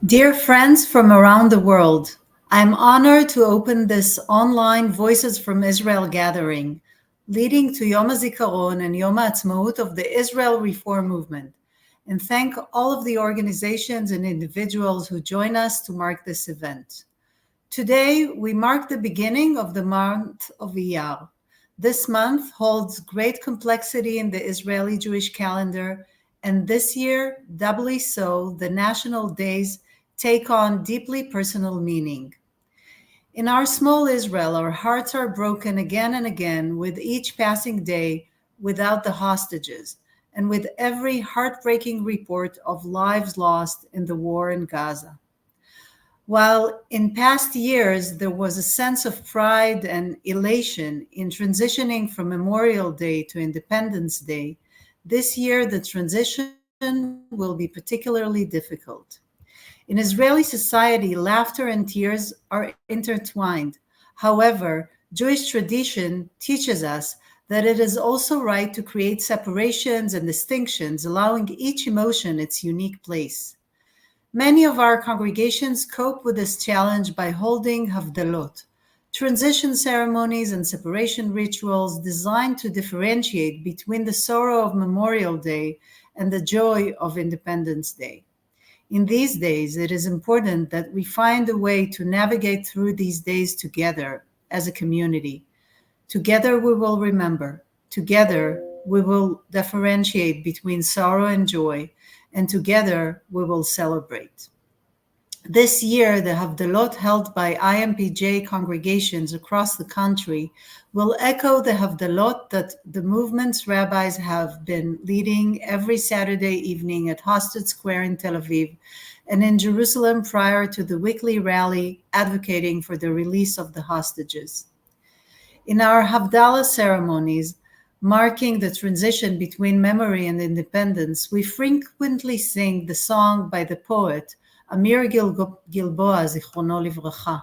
Dear friends from around the world, I'm honored to open this online Voices from Israel gathering, leading to Yom hazikaron and Yom ha'atzmaut of the Israel Reform Movement, and thank all of the organizations and individuals who join us to mark this event. Today, we mark the beginning of the month of Iyar. This month holds great complexity in the Israeli Jewish calendar, and this year, doubly so, the national days take on deeply personal meaning. In our small Israel, our hearts are broken again and again with each passing day without the hostages, and with every heartbreaking report of lives lost in the war in Gaza. While in past years there was a sense of pride and elation in transitioning from Memorial Day to Independence Day, this year the transition will be particularly difficult. In Israeli society, laughter and tears are intertwined. However, Jewish tradition teaches us that it is also right to create separations and distinctions, allowing each emotion its unique place. Many of our congregations cope with this challenge by holding havdalot, transition ceremonies and separation rituals designed to differentiate between the sorrow of Memorial Day and the joy of Independence Day. In these days, it is important that we find a way to navigate through these days together as a community. Together we will remember. Together we will differentiate between sorrow and joy, and together we will celebrate. This year, the Havdalot held by IMPJ congregations across the country will echo the Havdalot that the movement's rabbis have been leading every Saturday evening at Hosted Square in Tel Aviv and in Jerusalem prior to the weekly rally advocating for the release of the hostages. In our Havdalah ceremonies, marking the transition between memory and independence, we frequently sing the song by the poet Amir Gilboa, Zichrono Livracha.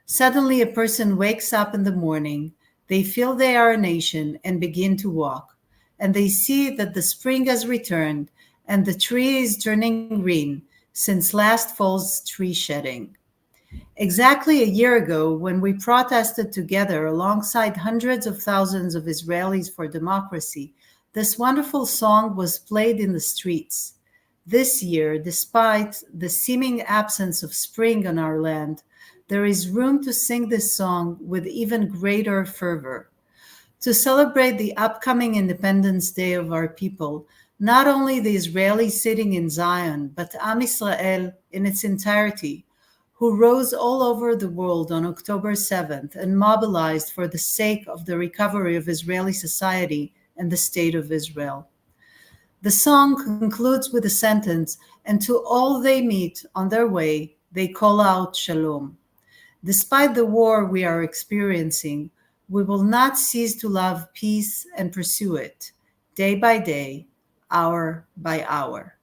Suddenly, a person wakes up in the morning, they feel they are a nation and begin to walk, and they see that the spring has returned and the tree is turning green since last fall's tree shedding. Exactly a year ago, when we protested together alongside hundreds of thousands of Israelis for democracy, this wonderful song was played in the streets. This year, despite the seeming absence of spring on our land, there is room to sing this song with even greater fervor. To celebrate the upcoming Independence Day of our people, not only the Israelis sitting in Zion, but Am Israel in its entirety, who rose all over the world on October 7th and mobilized for the sake of the recovery of Israeli society and the State of Israel. The song concludes with a sentence, and to all they meet on their way, they call out Shalom. Despite the war we are experiencing, we will not cease to love peace and pursue it, day by day, hour by hour.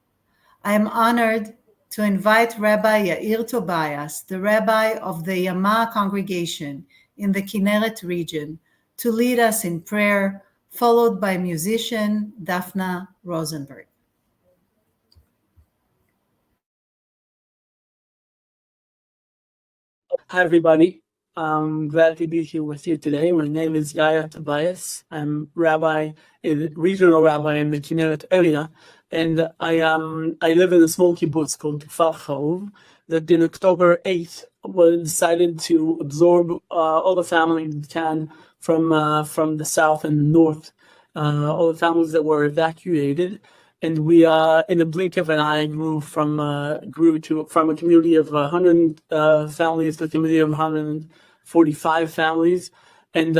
I am honored to invite Rabbi Yair Tobias, the rabbi of the Yama congregation in the Kinneret region, to lead us in prayer, followed by musician Daphna Rosenberg. Hi, everybody. I'm glad to be here with you today. My name is Yair Tobias. I'm regional rabbi in the Kinneret area, and I live in a small kibbutz called Kfar Chaov that in October 8th was decided to absorb all the families it can from the south and north, all the families that were evacuated. And we, in a blink of an eye, grew from a community of 100 families to a community of 145 families, and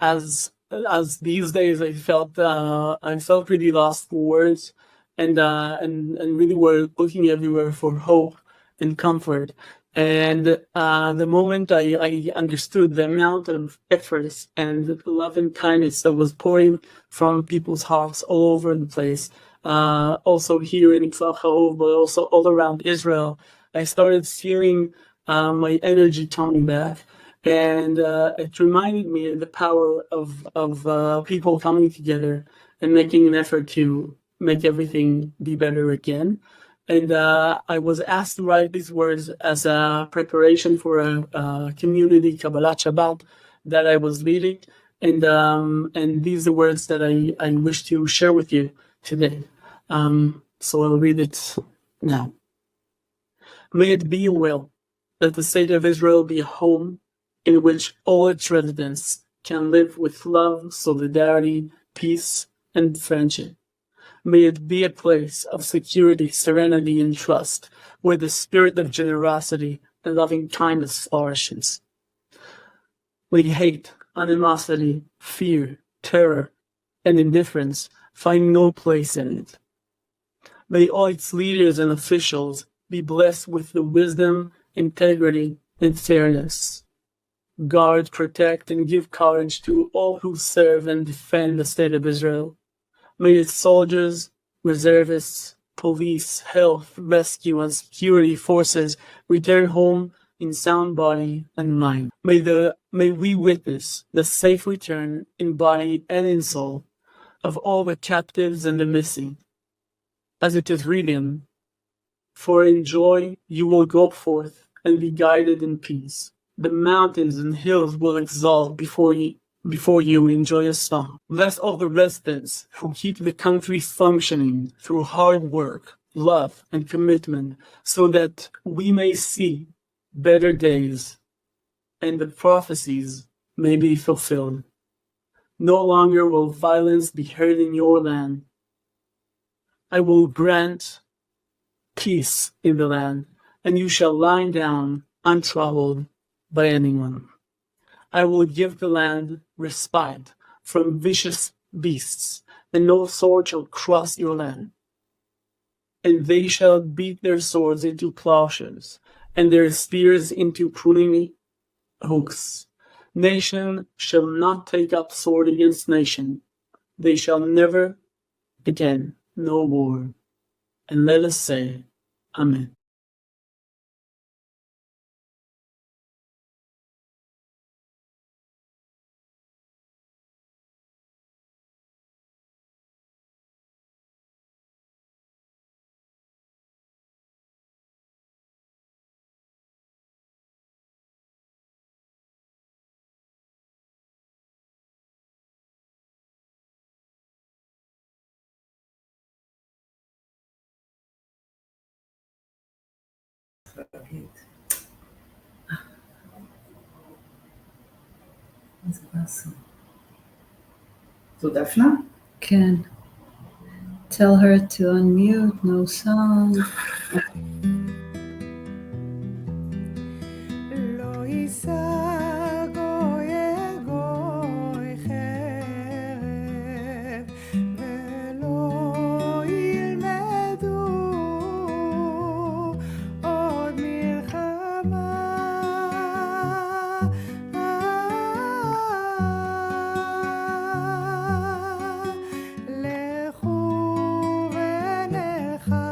as these days, I felt really lost for words, and really were looking everywhere for hope and comfort. And the moment I understood the amount of effort and the love and kindness that was pouring from people's hearts all over the place, also here in Kfar Chaov, but also all around Israel, I started feeling my energy coming back. And it reminded me of the power of people coming together and making an effort to make everything be better again. And I was asked to write these words as a preparation for a community Kabbalat Shabbat that I was leading. And these are the words that I wish to share with you today. So I'll read it now. May it be a will that the state of Israel be a home in which all its residents can live with love, solidarity, peace, and friendship. May it be a place of security, serenity, and trust, where the spirit of generosity and loving kindness flourishes. May hate, animosity, fear, terror, and indifference find no place in it. May all its leaders and officials be blessed with the wisdom, integrity, and fairness. Guard, protect, and give courage to all who serve and defend the state of Israel. May its soldiers, reservists, police, health, rescue, and security forces return home in sound body and mind. May we witness the safe return in body and in soul of all the captives and the missing. As it is written, for in joy you will go forth and be guided in peace. The mountains and hills will exalt before you in joyous song. Bless all the residents who keep the country functioning through hard work, love, and commitment, so that we may see better days and the prophecies may be fulfilled. No longer will violence be heard in your land. I will grant peace in the land, and you shall lie down untroubled by anyone. I will give the land respite from vicious beasts, and no sword shall cross your land. And they shall beat their swords into plowshares, and their spears into pruning hooks. Nation shall not take up sword against nation. They shall never again know war. And let us say, Amen. זו דפנה? כן. Tell her to unmute, no sound. לא יישא גוי אל גוי חרב, ולא ילמדו עוד מלחמה. לכו ונלכה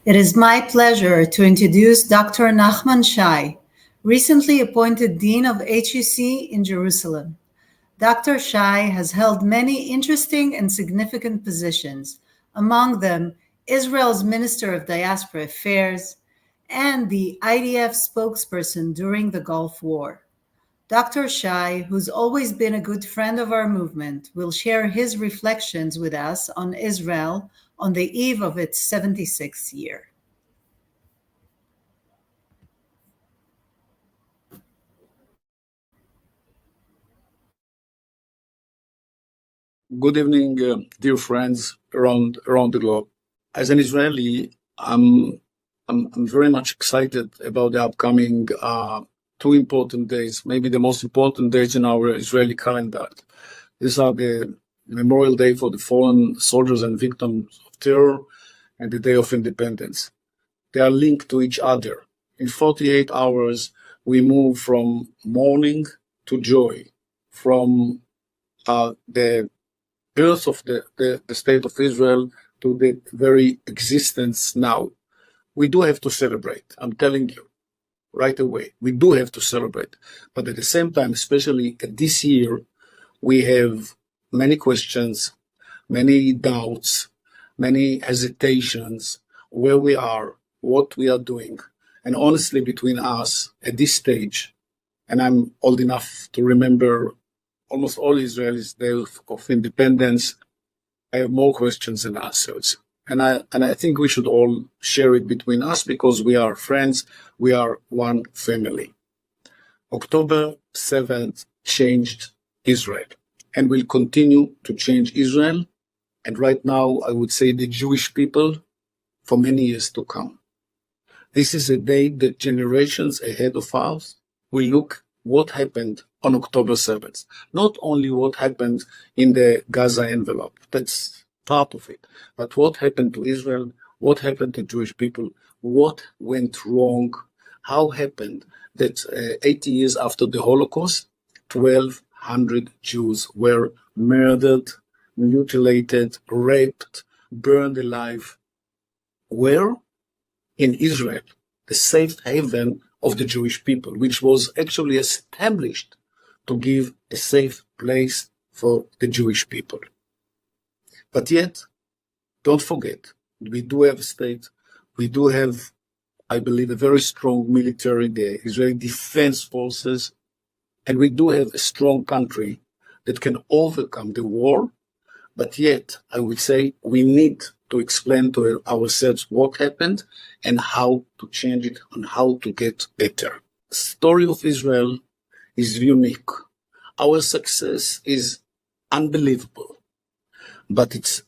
It is my pleasure to introduce Dr. Nachman Shai, recently appointed Dean of HUC in Jerusalem. Dr. Shai has held many interesting and significant positions, among them Israel's Minister of Diaspora Affairs and the IDF spokesperson during the Gulf War. Dr. Shai, who's always been a good friend of our movement, will share his reflections with us on Israel on the eve of its 76th year. Good evening, dear friends around the globe. As an Israeli, I'm very much excited about the upcoming two important days, maybe the most important days in our Israeli calendar. These are the Memorial Day for the fallen soldiers and victims of terror and the Day of Independence. They are linked to each other. In 48 hours, we move from mourning to joy, from the birth of the state of Israel to the very existence now. We do have to celebrate. I'm telling you right away, we do have to celebrate. But at the same time, especially this year, we have many questions, many doubts, many hesitations, where we are, what we are doing. And honestly, between us at this stage, and I'm old enough to remember almost all Israelis' Day of Independence, I have more questions than answers. And I think we should all share it between us because we are friends, we are one family. October 7th changed Israel and will continue to change Israel. And right now, I would say the Jewish people for many years to come. This is a day that generations ahead of us will look what happened on October 7th. Not only what happened in the Gaza envelope, that's part of it, but what happened to Israel, what happened to Jewish people, what went wrong, how happened that 80 years after the Holocaust, 1,200 Jews were murdered, mutilated, raped, burned alive. Where? In Israel, the safe haven of the Jewish people, which was actually established to give a safe place for the Jewish people. But yet, don't forget, we do have a state, we do have, I believe, a very strong military, the Israeli Defense Forces, and we do have a strong country that can overcome the war. But yet, I would say we need to explain to ourselves what happened and how to change it and how to get better. The story of Israel is unique. Our success is unbelievable, but it's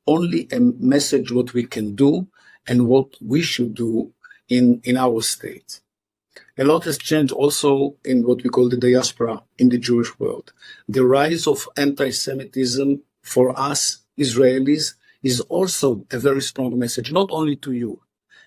only a message what we can do and what we should do in our state. A lot has changed also in what we call the diaspora in the Jewish world. The rise of anti-Semitism for us Israelis is also a very strong message, not only to you.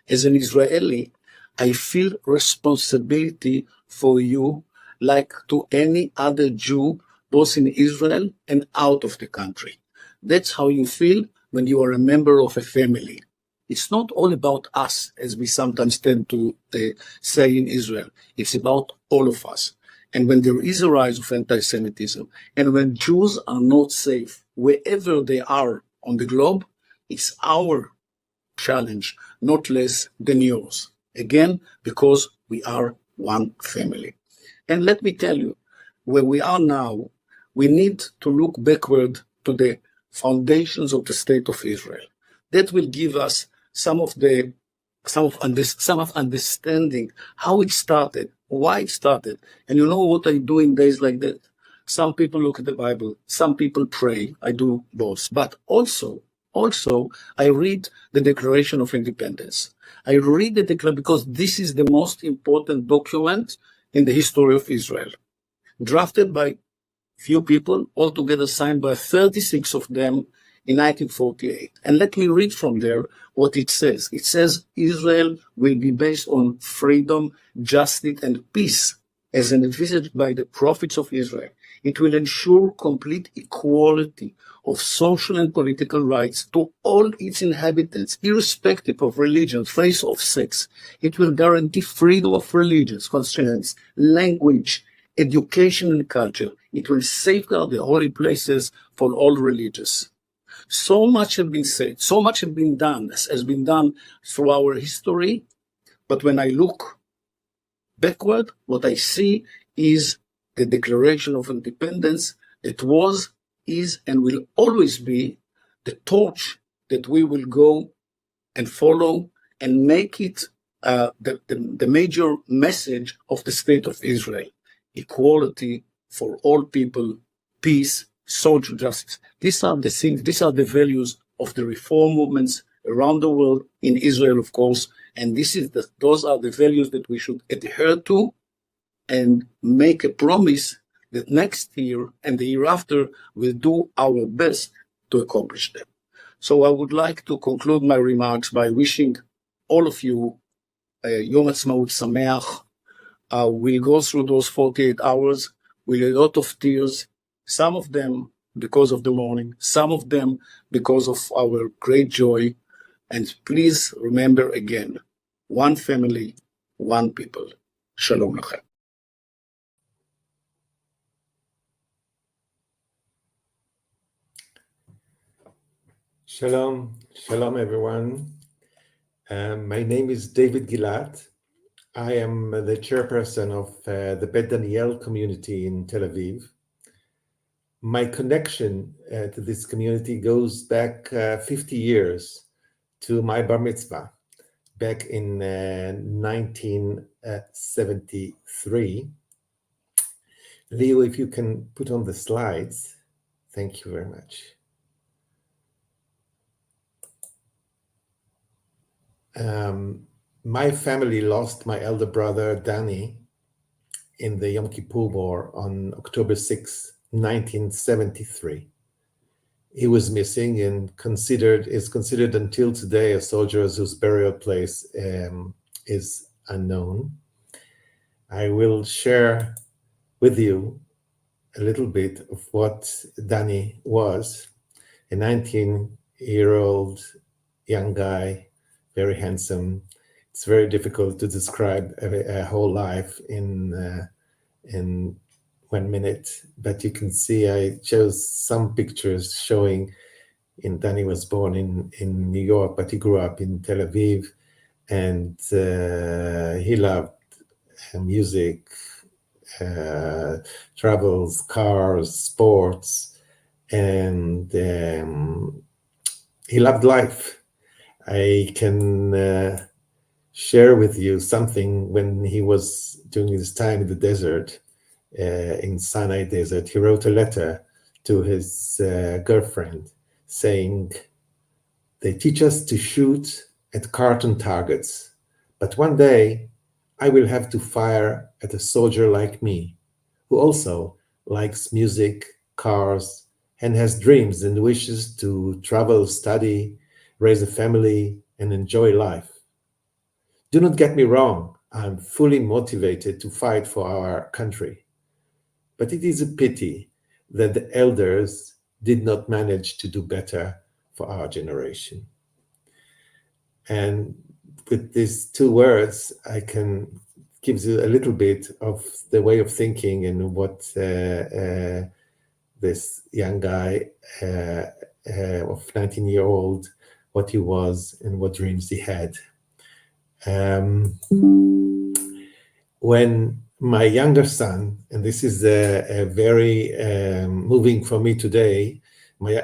As an Israeli, I feel responsibility for you like to any other Jew, both in Israel and out of the country. That's how you feel when you are a member of a family. It's not all about us, as we sometimes tend to say in Israel. It's about all of us. And when there is a rise of anti-Semitism, and when Jews are not safe wherever they are on the globe, it's our challenge, not less than yours. Again, because we are one family. And let me tell you, where we are now, we need to look backward to the foundations of the state of Israel. That will give us some of understanding how it started, why it started. And you know what I do in days like that? Some people look at the Bible, some people pray. I do both. But also, I read the Declaration of Independence. I read the Declaration because this is the most important document in the history of Israel. Drafted by few people, altogether signed by 36 of them in 1948. And let me read from there what it says. It says, Israel will be based on freedom, justice, and peace as envisaged by the prophets of Israel. It will ensure complete equality of social and political rights to all its inhabitants, irrespective of religion, race, or sex. It will guarantee freedom of religious conscience, language, education, and culture. It will safeguard the holy places for all religions. So much has been said, so much has been done through our history, but when I look backward, what I see is the Declaration of Independence that was, is, and will always be the torch that we will go and follow and make it the major message of the State of Israel. Equality for all people, peace, social justice. These are the things, these are the values of the reform movements around the world, in Israel, of course, and those are the values that we should adhere to and make a promise that next year and the year after we'll do our best to accomplish them. So I would like to conclude my remarks by wishing all of you Yom Ha'atzmaut Sameach. We'll go through those 48 hours with a lot of tears, some of them because of the mourning, some of them because of our great joy. And please remember again, one family, one people. Shalom Lachem. Shalom, shalom everyone. My name is David Gilad. I am the chairperson of the Bet Daniel community in Tel Aviv. My connection to this community goes back 50 years to my bar mitzvah back in 1973. Leo, if you can put on the slides, thank you very much. My family lost my elder brother, Danny, in the Yom Kippur War on October 6, 1973. He was missing and is considered until today a soldier whose burial place is unknown. I will share with you a little bit of what Danny was, a 19-year-old young guy, very handsome. It's very difficult to describe a whole life in 1 minute, but you can see I chose some pictures showing Danny was born in New York, but he grew up in Tel Aviv, and he loved music, travels, cars, sports, and he loved life. I can share with you something when he was during his time in the desert, in Sinai Desert. He wrote a letter to his girlfriend saying, "They teach us to shoot at cartoon targets, but one day I will have to fire at a soldier like me, who also likes music, cars, and has dreams and wishes to travel, study, raise a family, and enjoy life. Do not get me wrong, I'm fully motivated to fight for our country. But it is a pity that the elders did not manage to do better for our generation." And with these two words, I can give you a little bit of the way of thinking and what this young guy of 19-year-old, what he was and what dreams he had. When my younger son, and this is a very moving for me today,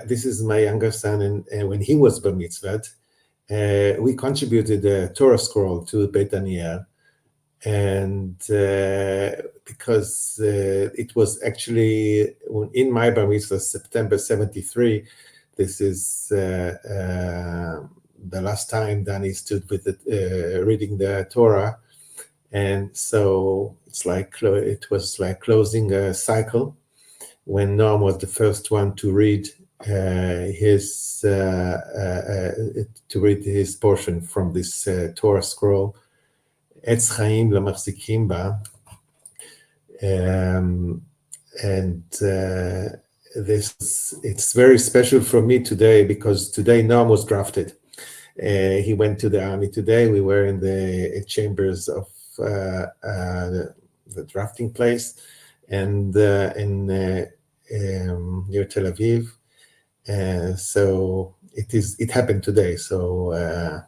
this is my younger son, and when he was bar mitzvahed, we contributed a Torah scroll to Beit Daniel, and because it was actually in my bar mitzvah, September 73, this is the last time Danny stood with reading the Torah, and so it was like closing a cycle when Noam was the first one to read his portion from this Torah scroll, Etz Chaim Lamachzikim Ba. it's very special for me today because today Noam was drafted. He went to the army today. We were in the chambers of the drafting place, and near Tel Aviv. So it happened today. So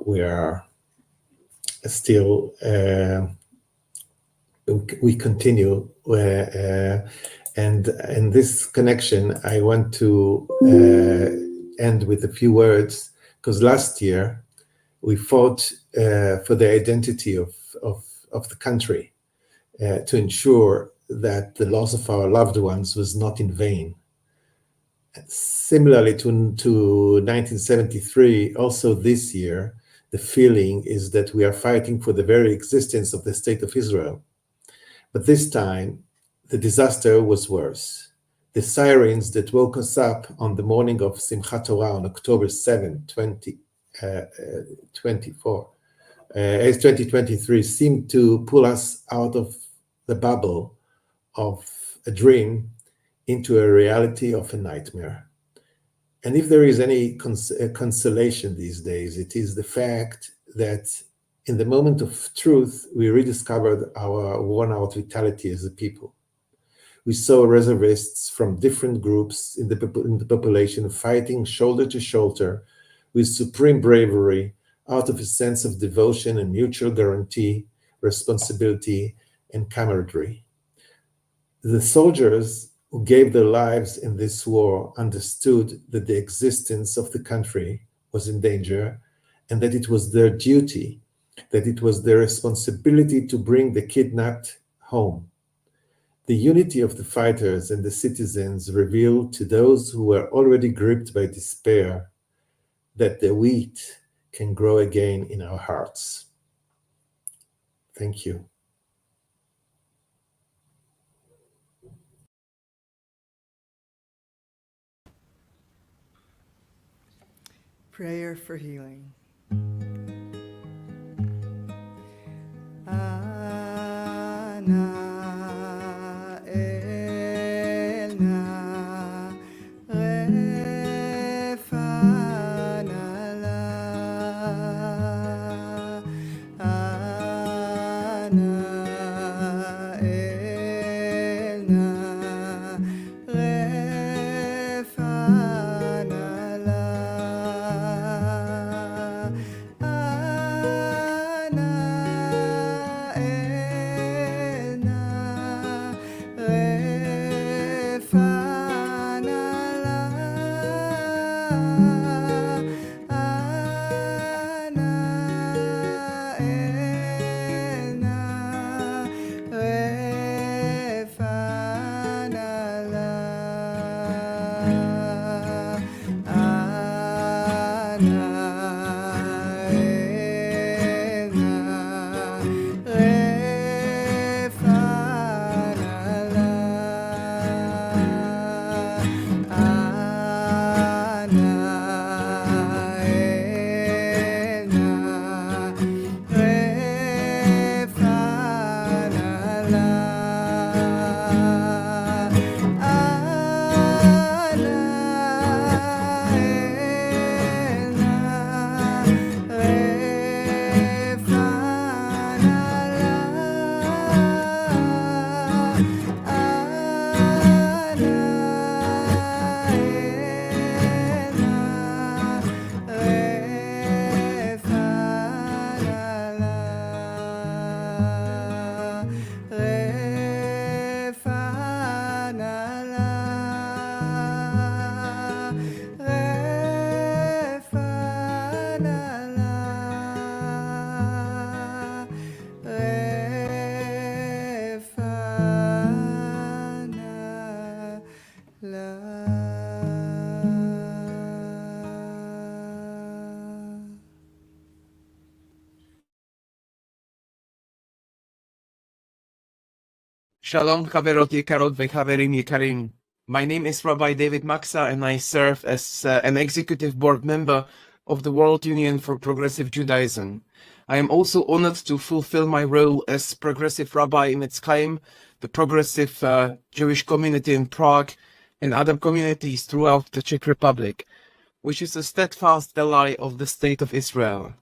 we are still we continue. And in this connection, I want to end with a few words, because last year we fought for the identity of the country to ensure that the loss of our loved ones was not in vain. Similarly to 1973, also this year, the feeling is that we are fighting for the very existence of the State of Israel. But this time, the disaster was worse. The sirens that woke us up on the morning of Simchat Torah on October 7, 2023 seemed to pull us out of the bubble of a dream into a reality of a nightmare. And if there is any consolation these days, it is the fact that in the moment of truth, we rediscovered our worn-out vitality as a people. We saw reservists from different groups in the population fighting shoulder to shoulder with supreme bravery out of a sense of devotion and mutual guarantee, responsibility, and camaraderie. The soldiers who gave their lives in this war understood that the existence of the country was in danger and that it was their duty, that it was their responsibility to bring the kidnapped home. The unity of the fighters and the citizens revealed to those who were already gripped by despair that the wheat can grow again in our hearts. Thank you. Prayer for healing. Ana elna refana la ana elna refana la Shalom, Chaverot Yekarot veChaverim Yekarim. My name is Rabbi David Maxa, and I serve as an executive board member of the World Union for Progressive Judaism. I am also honored to fulfill my role as progressive rabbi in Etzchaim, the progressive Jewish community in Prague, and other communities throughout the Czech Republic, which is a steadfast ally of the State of Israel.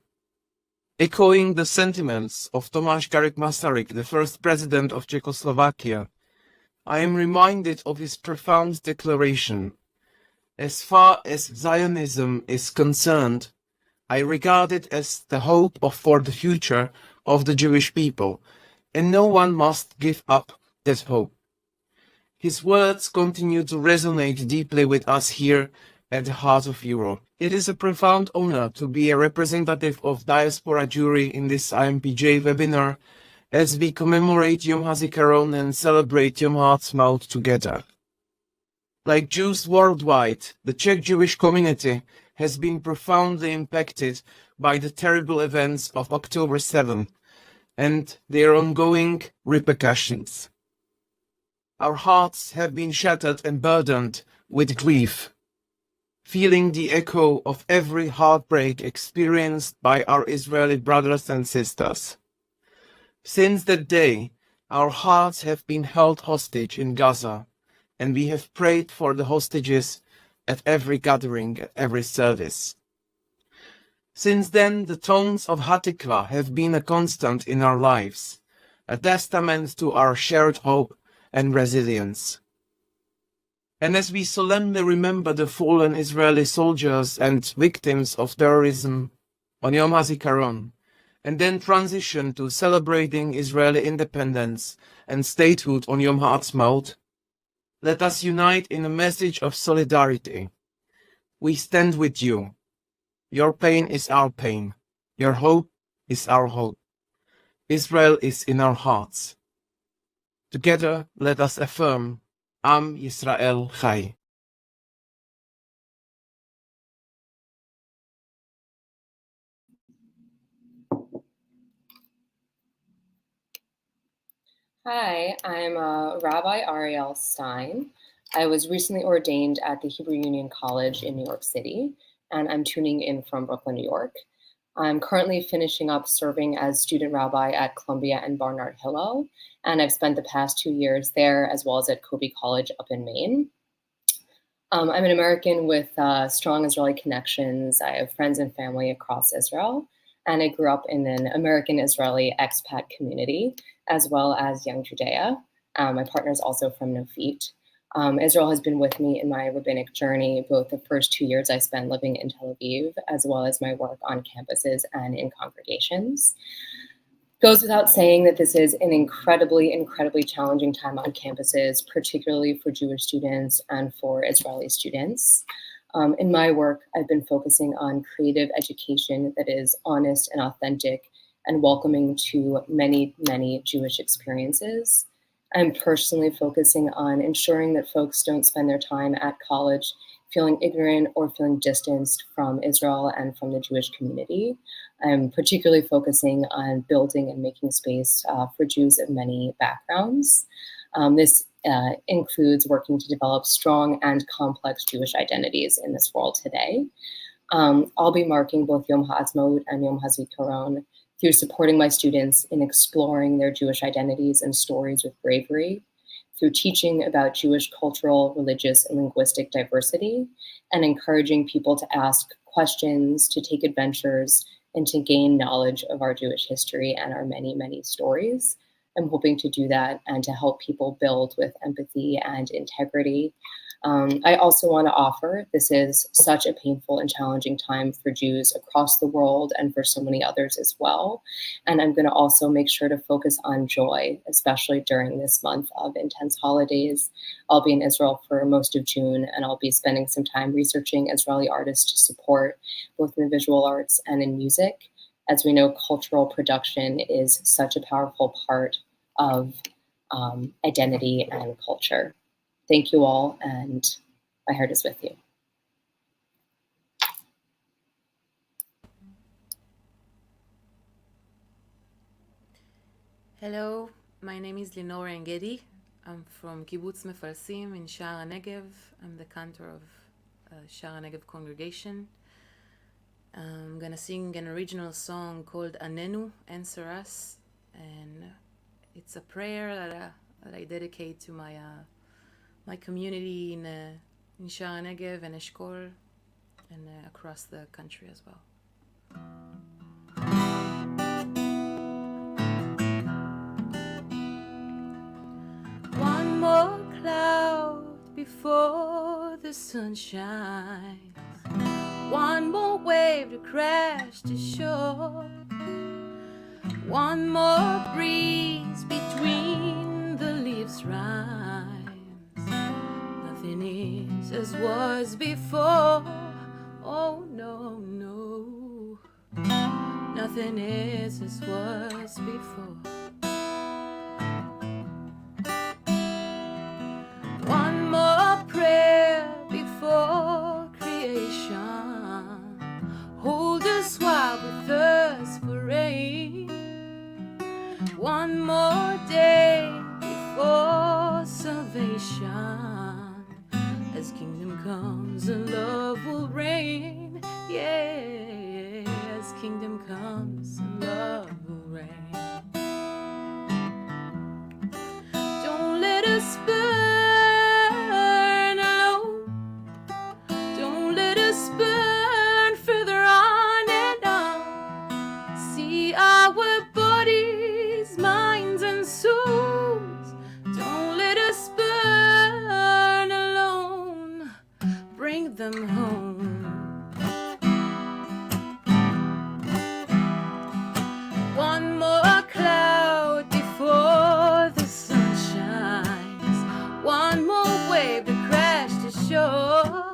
Echoing the sentiments of Tomáš Garrigue Masaryk, the first president of Czechoslovakia, I am reminded of his profound declaration: "As far as Zionism is concerned, I regard it as the hope for the future of the Jewish people, and no one must give up that hope." His words continue to resonate deeply with us here at the heart of Europe. It is a profound honor to be a representative of Diaspora Jewry in this IMPJ webinar as we commemorate Yom HaZikaron and celebrate Yom HaAtzmaut together. Like Jews worldwide, the Czech Jewish community has been profoundly impacted by the terrible events of October 7 and their ongoing repercussions. Our hearts have been shattered and burdened with grief, feeling the echo of every heartbreak experienced by our Israeli brothers and sisters. Since that day, our hearts have been held hostage in Gaza, and we have prayed for the hostages at every gathering, at every service. Since then, the tones of Hatikva have been a constant in our lives, a testament to our shared hope and resilience. And as we solemnly remember the fallen Israeli soldiers and victims of terrorism on Yom HaZikaron, and then transition to celebrating Israeli independence and statehood on Yom HaAtzmaut, let us unite in a message of solidarity. We stand with you. Your pain is our pain. Your hope is our hope. Israel is in our hearts. Together, let us affirm, Am Yisrael Chai. Hi, I'm Rabbi Ariel Stein. I was recently ordained at the Hebrew Union College in New York City, and I'm tuning in from Brooklyn, New York. I'm currently finishing up serving as student rabbi at Columbia and Barnard Hillel, and I've spent the past 2 years there as well as at Kobe College up in Maine. I'm an American with strong Israeli connections. I have friends and family across Israel, and I grew up in an American-Israeli expat community, as well as Young Judea. My partner is also from Nofit. Israel has been with me in my rabbinic journey, both the first 2 years I spent living in Tel Aviv, as well as my work on campuses and in congregations. Goes without saying that this is an incredibly, incredibly challenging time on campuses, particularly for Jewish students and for Israeli students. In my work, I've been focusing on creative education that is honest and authentic and welcoming to many, many Jewish experiences. I'm personally focusing on ensuring that folks don't spend their time at college feeling ignorant or feeling distanced from Israel and from the Jewish community. I'm particularly focusing on building and making space for Jews of many backgrounds. This includes working to develop strong and complex Jewish identities in this world today. I'll be marking both Yom HaAtzmaut and Yom HaZikaron through supporting my students in exploring their Jewish identities and stories with bravery, through teaching about Jewish cultural, religious, and linguistic diversity, and encouraging people to ask questions, to take adventures, and to gain knowledge of our Jewish history and our many, many stories. I'm hoping to do that and to help people build with empathy and integrity. I also want to offer, this is such a painful and challenging time for Jews across the world and for so many others as well. And I'm going to also make sure to focus on joy, especially during this month of intense holidays. I'll be in Israel for most of June, and I'll be spending some time researching Israeli artists to support both in the visual arts and in music. As we know, cultural production is such a powerful part of identity and culture. Thank you all, and my heart is with you. Hello, my name is Linor Engedi. I'm from Kibbutz Mefalsim in Sha'ar HaNegev. I'm the cantor of Sha'ar HaNegev congregation. I'm gonna sing an original song called Anenu, Answer Us, and it's a prayer that I dedicate to my community in Sha'ar Negev and Eshkol and across the country as well. One more cloud before the sun shines, one more wave to crash to shore, one more breeze between the leaves rhymes. Nothing is as was before. Oh no, no, nothing is as was before. One more prayer before creation. Hold us while we thirst for rain. One more day before salvation. As kingdom comes and love will reign. Yeah, as kingdom comes and love will reign. Don't let us burn alone. Don't let us burn further on and on. See our bodies, minds, and souls. Don't let us burn alone. Bring them home. One more cloud before the sun shines. One more wave to crash to shore.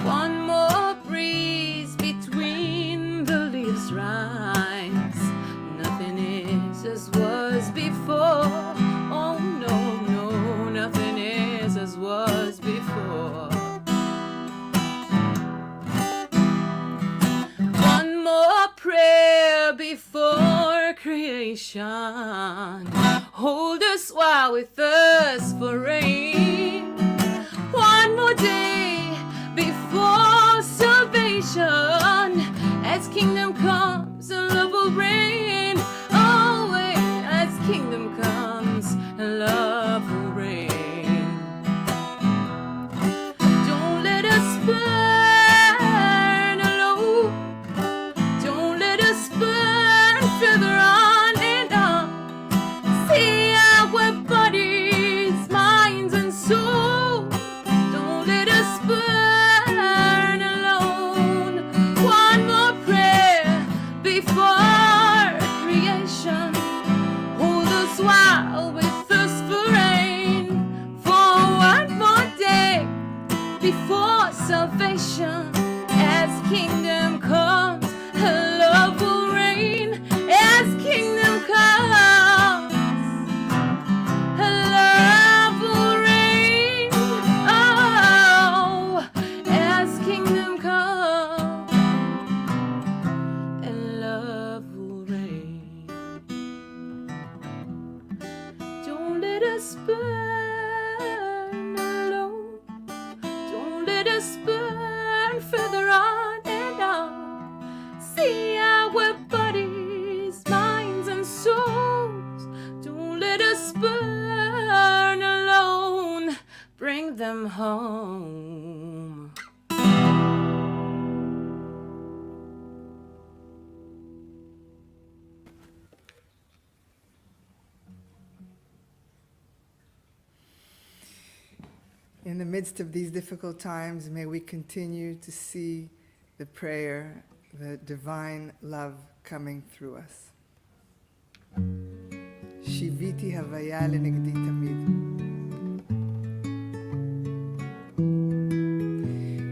One more breeze between the leaves rhymes. Nothing is as was before. Oh no, no, nothing is as was before. One more prayer before creation. Hold us while we thirst for rain. One more day before salvation. As kingdom comes and love will reign. Oh wait, as kingdom comes and love will reign. Don't let us burn alone. Don't let us burn further on and on. See our bodies, minds, and souls. Don't let us burn alone. One more prayer before creation. Hold us while we thirst for rain. For one more day before salvation. As kingdom comes, love will reign. As kingdom comes, love will reign. Oh, as kingdom comes and love will reign. Don't let us burn alone. Don't let us burn further on and on. See our bodies, minds, and souls. Don't let us burn alone. Bring them home. In the midst of these difficult times, may we continue to see the prayer, the divine love coming through us. Shiviti havaya lenegdi tamid.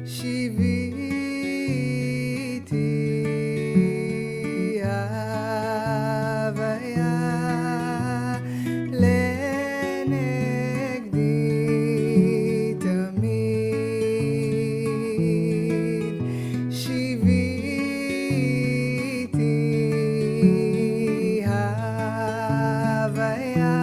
Shiviti havaya lenegdi tamid. Shiviti havaya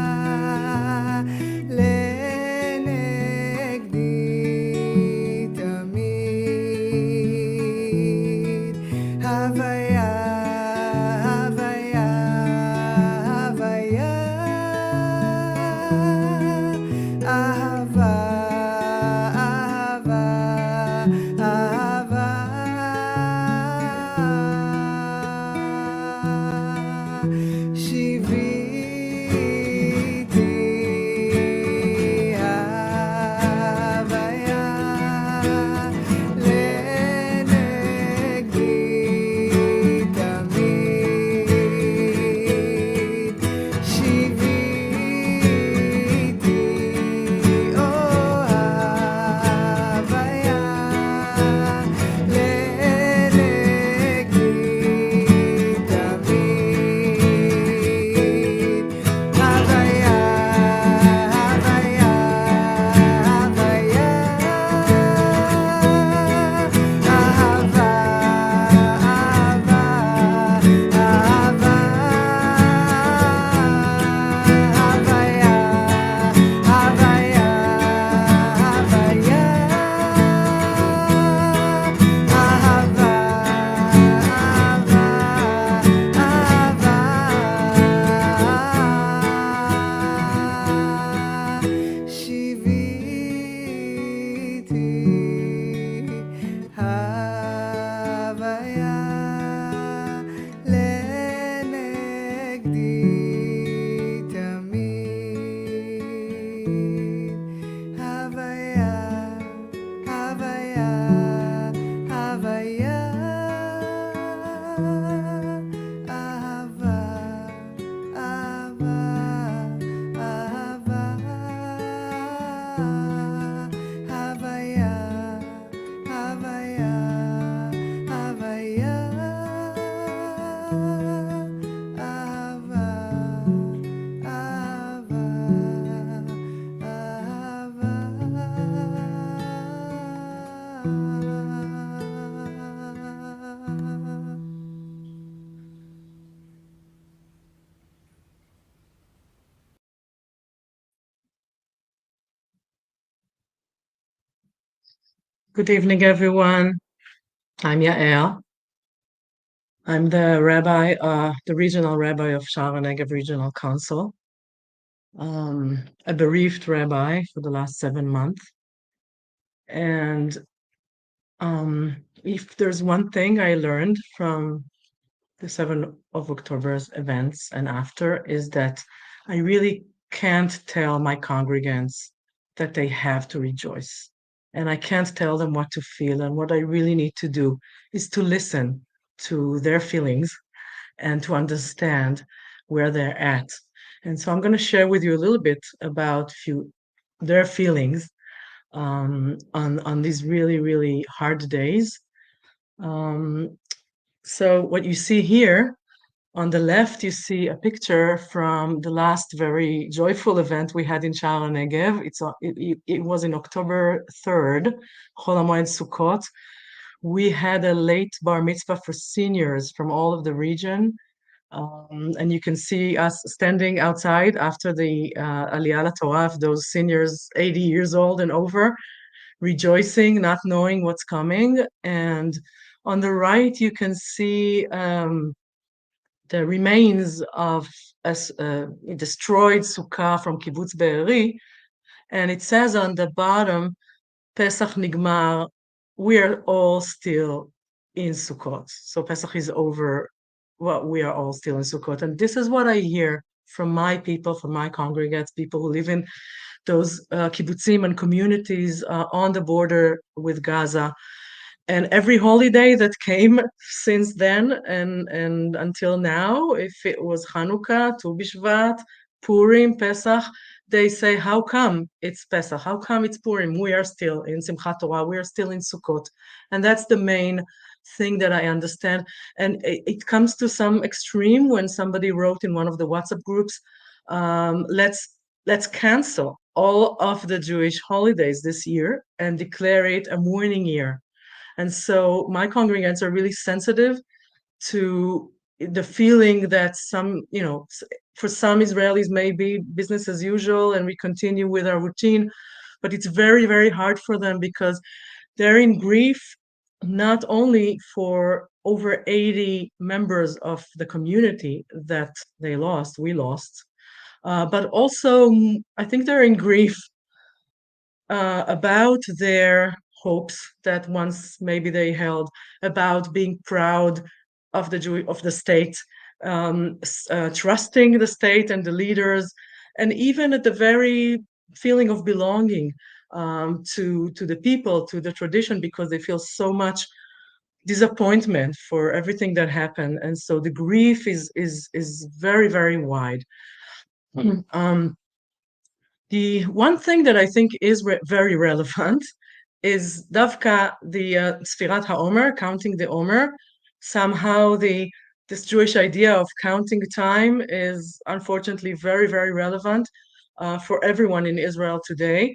Good evening, everyone. I'm Yael. I'm the rabbi, the regional rabbi of Sha'ar HaNegev Regional Council. A bereaved rabbi for the last 7 months. And if there's one thing I learned from the 7th of October's events and after, is that I really can't tell my congregants that they have to rejoice. And I can't tell them what to feel. And what I really need to do is to listen to their feelings and to understand where they're at. And so I'm going to share with you a little bit about their feelings on these really, really hard days. So what you see here on the left, you see a picture from the last very joyful event we had in Sha'ar HaNegev. It was in October 3rd, Chol HaMoed Sukkot. We had a late bar mitzvah for seniors from all of the region. And you can see us standing outside after the Aliyah LaTorah of those seniors 80 years old and over, rejoicing, not knowing what's coming. And on the right, you can see the remains of a destroyed sukkah from Kibbutz Be'eri. And it says on the bottom, Pesach Nigmar, we are all still in Sukkot. So Pesach is over, well, we are all still in Sukkot. And this is what I hear from my people, from my congregates, people who live in those kibbutzim and communities on the border with Gaza. And every holiday that came since then and until now, if it was Hanukkah, Tu B'Shvat, Purim, Pesach, they say, how come it's Pesach? How come it's Purim? We are still in Simchat Torah. We are still in Sukkot. And that's the main thing that I understand. And it comes to some extreme when somebody wrote in one of the WhatsApp groups, let's cancel all of the Jewish holidays this year and declare it a mourning year. And so my congregants are really sensitive to the feeling that for some Israelis may be business as usual and we continue with our routine, but it's very, very hard for them because they're in grief, not only for over 80 members of the community that we lost, but also I think they're in grief about their hopes that once maybe they held, about being proud of the state, trusting the state and the leaders, and even at the very feeling of belonging to the people, to the tradition, because they feel so much disappointment for everything that happened, and so the grief is very, very wide. The one thing that I think is very relevant is Davka, the Sfirat HaOmer, counting the Omer. Somehow this Jewish idea of counting time is unfortunately very, very relevant for everyone in Israel today,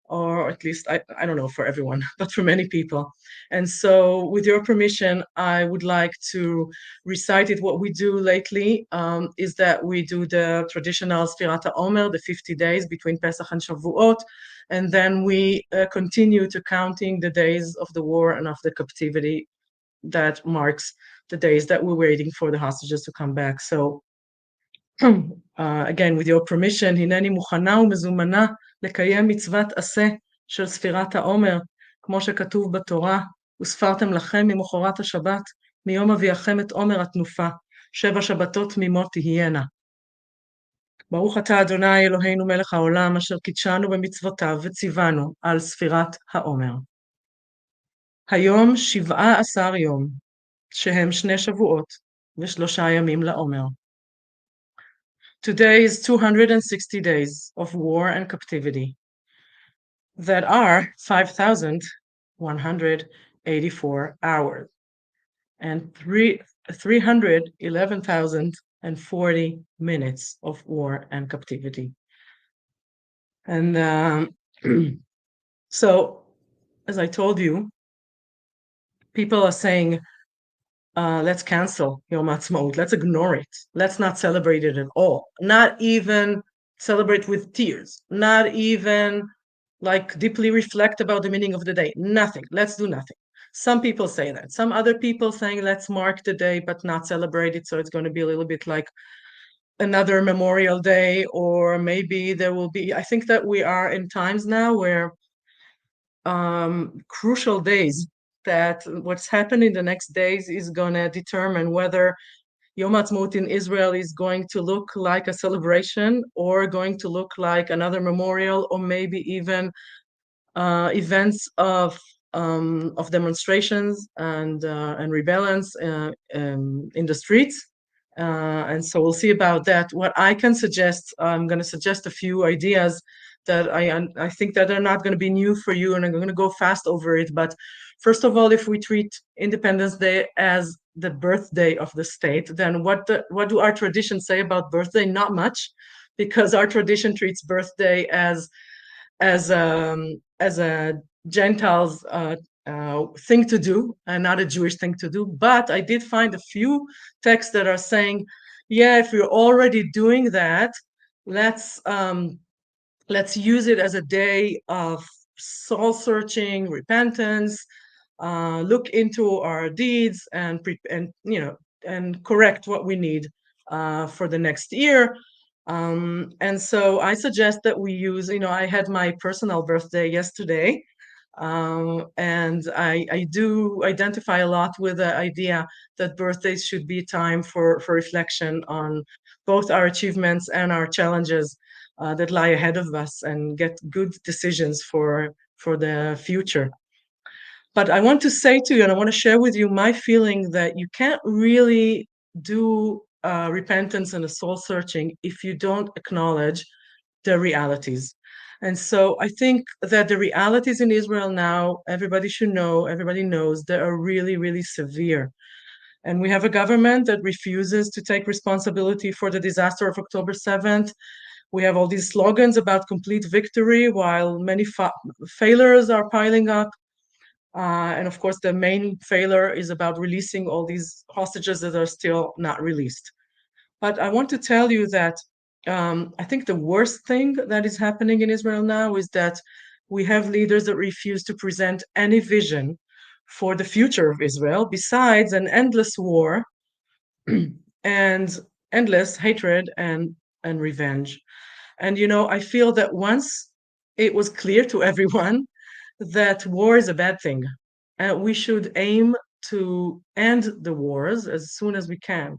or at least, I don't know for everyone, but for many people. And so with your permission, I would like to recite it. What we do lately is that we do the traditional Sfirat HaOmer, the 50 days between Pesach and Shavuot, and then we continue to counting the days of the war and of the captivity that marks the days that we're waiting for the hostages to come back. So again, with your permission, הנני מוכנה ומזומנה לקיים מצוות עשה של ספירת העומר, כמו שכתוב בתורה, וספרתם לכם ממחרת השבת, מיום אביאכם את עומר התנופה, 7 שבתות תמימות תהיינה. ברוך אתה אדוני אלוהינו מלך העולם, אשר קידשנו במצוותיו וציוונו על ספירת העומר. היום 17 יום, שהם 2 שבועות ו3 ימים לעומר. Today is 260 days of war and captivity that are 5,184 hours and 311,040 minutes of war and captivity. And so, as I told you, people are saying, let's cancel Yom Ha'atzmaut. Let's ignore it. Let's not celebrate it at all. Not even celebrate with tears. Not even like deeply reflect about the meaning of the day. Nothing. Let's do nothing. Some people say that. Some other people saying let's mark the day but not celebrate it. So it's going to be a little bit like another Memorial Day, or maybe there will be. I think that we are in times now where crucial days, that what's happening the next days is going to determine whether Yom Ha'atzmaut in Israel is going to look like a celebration or going to look like another memorial, or maybe even events of demonstrations and rebellions in the streets. And so we'll see about that. What I can suggest, I'm going to suggest a few ideas that I think that are not going to be new for you, and I'm going to go fast over it. But first of all, if we treat Independence Day as the birthday of the state, then what do our traditions say about birthday? Not much, because our tradition treats birthday as a Gentile's thing to do and not a Jewish thing to do. But I did find a few texts that are saying, yeah, if you're already doing that, let's use it as a day of soul searching, repentance, look into our deeds, and correct what we need for the next year. And so I suggest that we use, I had my personal birthday yesterday, and I do identify a lot with the idea that birthdays should be a time for reflection on both our achievements and our challenges that lie ahead of us, and get good decisions for the future. But I want to say to you, and I want to share with you my feeling that you can't really do repentance and a soul searching if you don't acknowledge the realities. And so I think that the realities in Israel now, everybody should know, everybody knows, they are really, really severe. And we have a government that refuses to take responsibility for the disaster of October 7th. We have all these slogans about complete victory, while many failures are piling up. And of course, the main failure is about releasing all these hostages that are still not released. But I want to tell you that I think the worst thing that is happening in Israel now is that we have leaders that refuse to present any vision for the future of Israel, besides an endless war and endless hatred and revenge. And, I feel that once it was clear to everyone that war is a bad thing, we should aim to end the wars as soon as we can.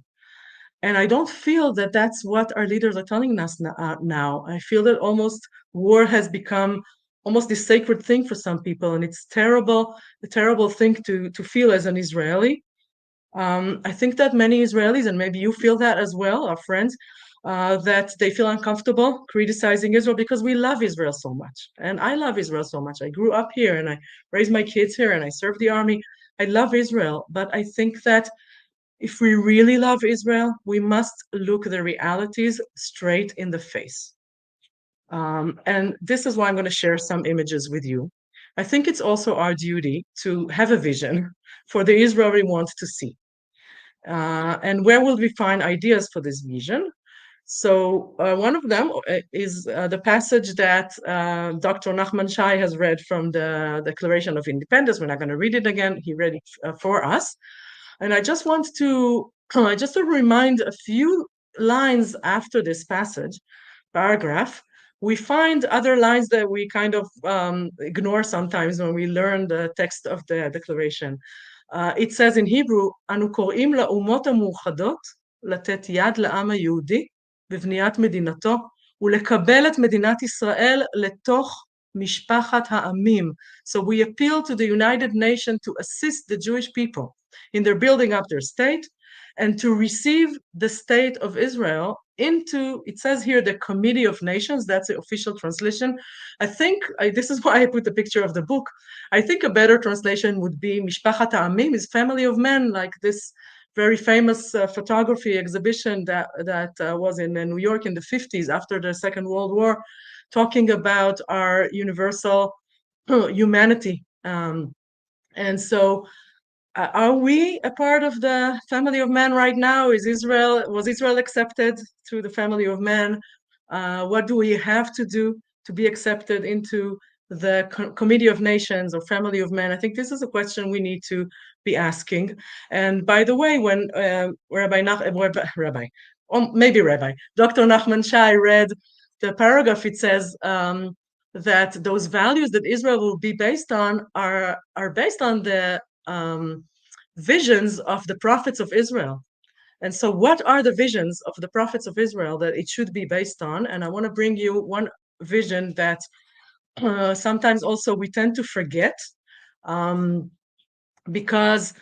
And I don't feel that that's what our leaders are telling us now. I feel that almost war has become almost this sacred thing for some people, and it's a terrible thing to feel as an Israeli. I think that many Israelis, and maybe you feel that as well, our friends, that they feel uncomfortable criticizing Israel because we love Israel so much. And I love Israel so much. I grew up here and I raised my kids here and I served the army. I love Israel, but I think that if we really love Israel, we must look the realities straight in the face. And this is why I'm going to share some images with you. I think it's also our duty to have a vision for the Israel we want to see. And where will we find ideas for this vision? So one of them is the passage that Dr. Nachman Shai has read from the Declaration of Independence. We're not going to read it again. He read it for us. And I just want to remind a few lines after this paragraph. We find other lines that we kind of ignore sometimes when we learn the text of the Declaration. It says in Hebrew, אנו קוראים לאומות המאוחדות לתת יד לעם היהודי בבניית מדינתו ולקבל את מדינת ישראל לתוך משפחת העמים. So we appeal to the United Nations to assist the Jewish people in their building up their state and to receive the state of Israel into, it says here, the Committee of Nations. That's the official translation. I think, this is why I put the picture of the book. I think a better translation would be Mishpachat Ha'amim, is family of men, like this very famous photography exhibition that was in New York in the 50s after the Second World War, talking about our universal humanity. And so are we a part of the family of man right now? Was Israel accepted through the family of man? What do we have to do to be accepted into the Committee of Nations or Family of Men? I think this is a question we need to be asking. And by the way, when Rabbi, Dr. Nachman Shai read the paragraph, it says that those values that Israel will be based on are based on the visions of the prophets of Israel. And so what are the visions of the prophets of Israel that it should be based on? And I want to bring you one vision that sometimes also we tend to forget, because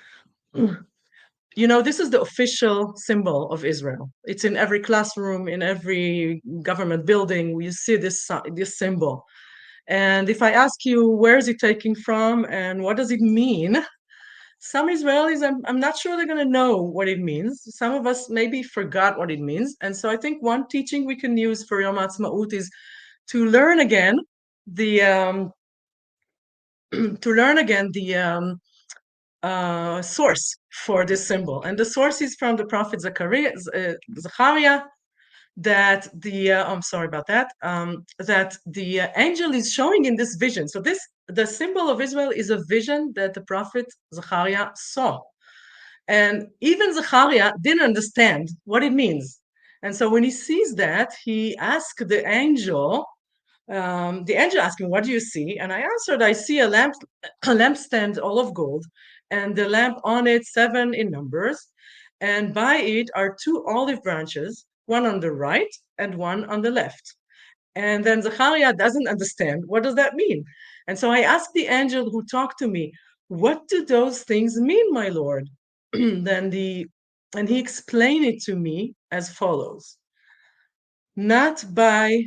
this is the official symbol of Israel. It's in every classroom, in every government building. You see this symbol. And if I ask you, where is it taken from and what does it mean? Some Israelis, I'm not sure they're going to know what it means. Some of us maybe forgot what it means. And so I think one teaching we can use for Yom HaAtzmaut is to learn again the source for this symbol. And the source is from the prophet Zechariah, that that the angel is showing in this vision. So the symbol of Israel is a vision that the prophet Zechariah saw. And even Zechariah didn't understand what it means. And so when he sees that, he asked the angel asked me, what do you see? And I answered, I see a lampstand all of gold, and the lamp on it 7 in numbers, and by it are 2 olive branches, one on the right and one on the left. And then Zechariah doesn't understand, what does that mean? And so I asked the angel who talked to me, what do those things mean, my Lord? And he explained it to me as follows. Not by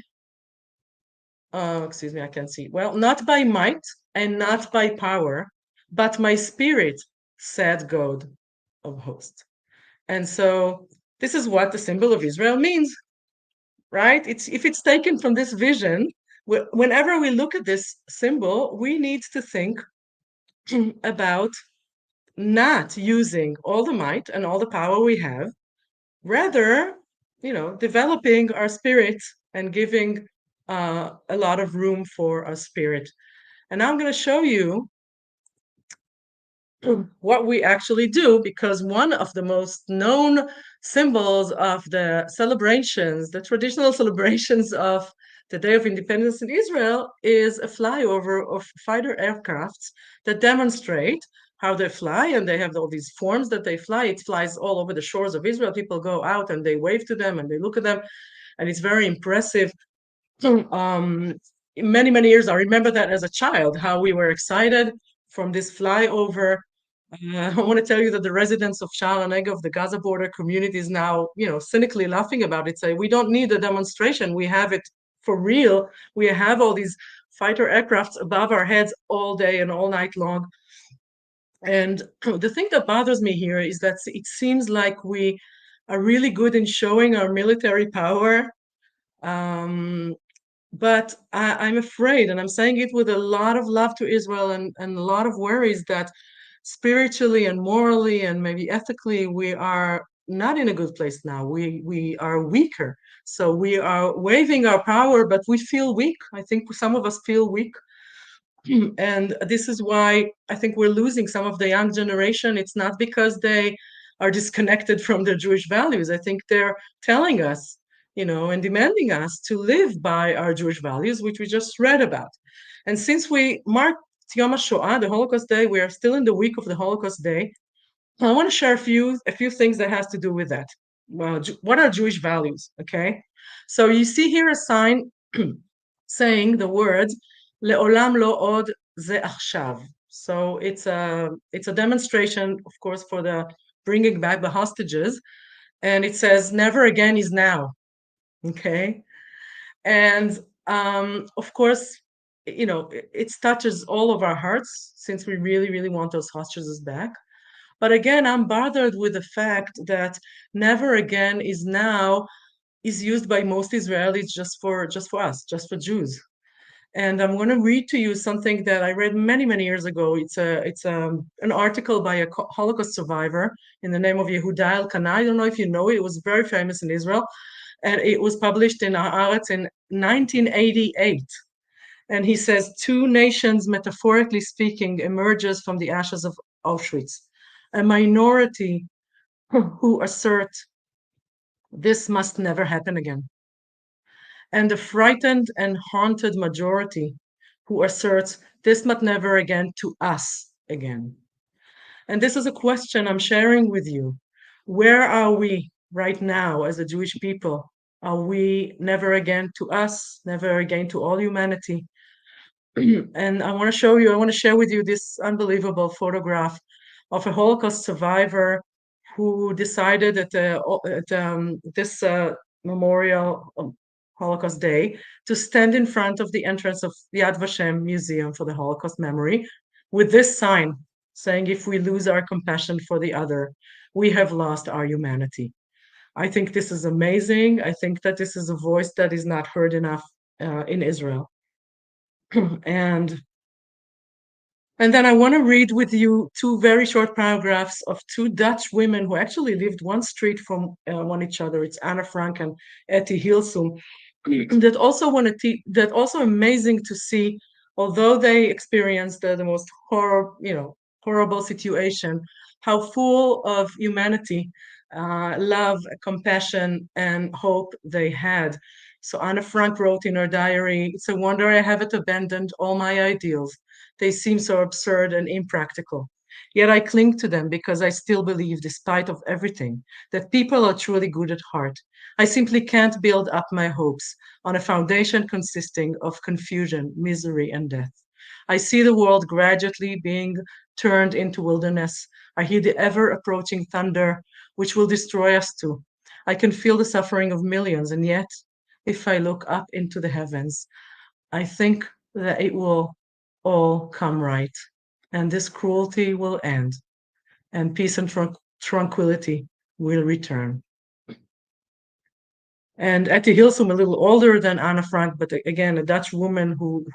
I can't see. Well, not by might and not by power, but my spirit, said God of hosts. And so this is what the symbol of Israel means, right? If it's taken from this vision, whenever we look at this symbol, we need to think about not using all the might and all the power we have, rather, developing our spirit and giving a lot of room for our spirit. And now I'm going to show you what we actually do, because one of the most known symbols of the celebrations, the traditional celebrations of the Day of Independence in Israel, is a flyover of fighter aircrafts that demonstrate how they fly, and they have all these forms that they fly. It flies all over the shores of Israel. People go out and they wave to them and they look at them, and it's very impressive. Many years, I remember that as a child, how we were excited from this flyover. I want to tell you that the residents of Sha'ar HaNegeb, of the Gaza border community, is now, cynically laughing about it, say, we don't need a demonstration. We have it for real. We have all these fighter aircrafts above our heads all day and all night long. And the thing that bothers me here is that it seems like we are really good in showing our military power. But I'm afraid, and I'm saying it with a lot of love to Israel and a lot of worries, that spiritually and morally and maybe ethically, we are not in a good place now. We are weaker. So we are waving our power, but we feel weak. I think some of us feel weak. And this is why I think we're losing some of the young generation. It's not because they are disconnected from their Jewish values. I think they're telling us, and demanding us to live by our Jewish values, which we just read about. And since we marked Yom HaShoah, the Holocaust Day, we are still in the week of the Holocaust Day. I want to share a few things that has to do with that. Well, what are Jewish values? Okay, so you see here a sign saying the words "Le'olam lo od ze achshav." So it's a demonstration, of course, for the bringing back the hostages, and it says "Never again is now." Okay, and of course, it touches all of our hearts, since we really want those hostages back. But again, I'm bothered with the fact that "never again is now" is used by most Israelis just for us, just for Jews. And I'm going to read to you something that I read many years ago. It's an article by a Holocaust survivor in the name of Yehuda Elkanah. I don't know if you know it. It was very famous in Israel, and it was published in Haaretz in 1988. And he says, two nations, metaphorically speaking, emerges from the ashes of Auschwitz. A minority who assert this must never happen again. And a frightened and haunted majority who asserts this must never again to us again. And this is a question I'm sharing with you. Where are we right now as a Jewish people? Are we never again to us, never again to all humanity? And I want to share with you this unbelievable photograph of a Holocaust survivor who decided at this Memorial Holocaust Day to stand in front of the entrance of the Yad Vashem Museum for the Holocaust Memory with this sign saying, if we lose our compassion for the other, we have lost our humanity. I think this is amazing. I think that this is a voice that is not heard enough in Israel. And then I want to read with you two very short paragraphs of two Dutch women who actually lived one street from one each other. It's Anne Frank and Etty Hilsum. That also amazing to see, although they experienced the most horrible situation, how full of humanity, love, compassion, and hope they had. So Anne Frank wrote in her diary, "It's a wonder I haven't abandoned all my ideals. They seem so absurd and impractical. Yet I cling to them because I still believe, despite of everything, that people are truly good at heart. I simply can't build up my hopes on a foundation consisting of confusion, misery, and death. I see the world gradually being turned into wilderness. I hear the ever-approaching thunder, which will destroy us too. I can feel the suffering of millions, and yet, if I look up into the heavens, I think that it will all come right, and this cruelty will end, and peace and tranquility will return." And Etty Hilsum, a little older than Anne Frank, but again, a Dutch woman who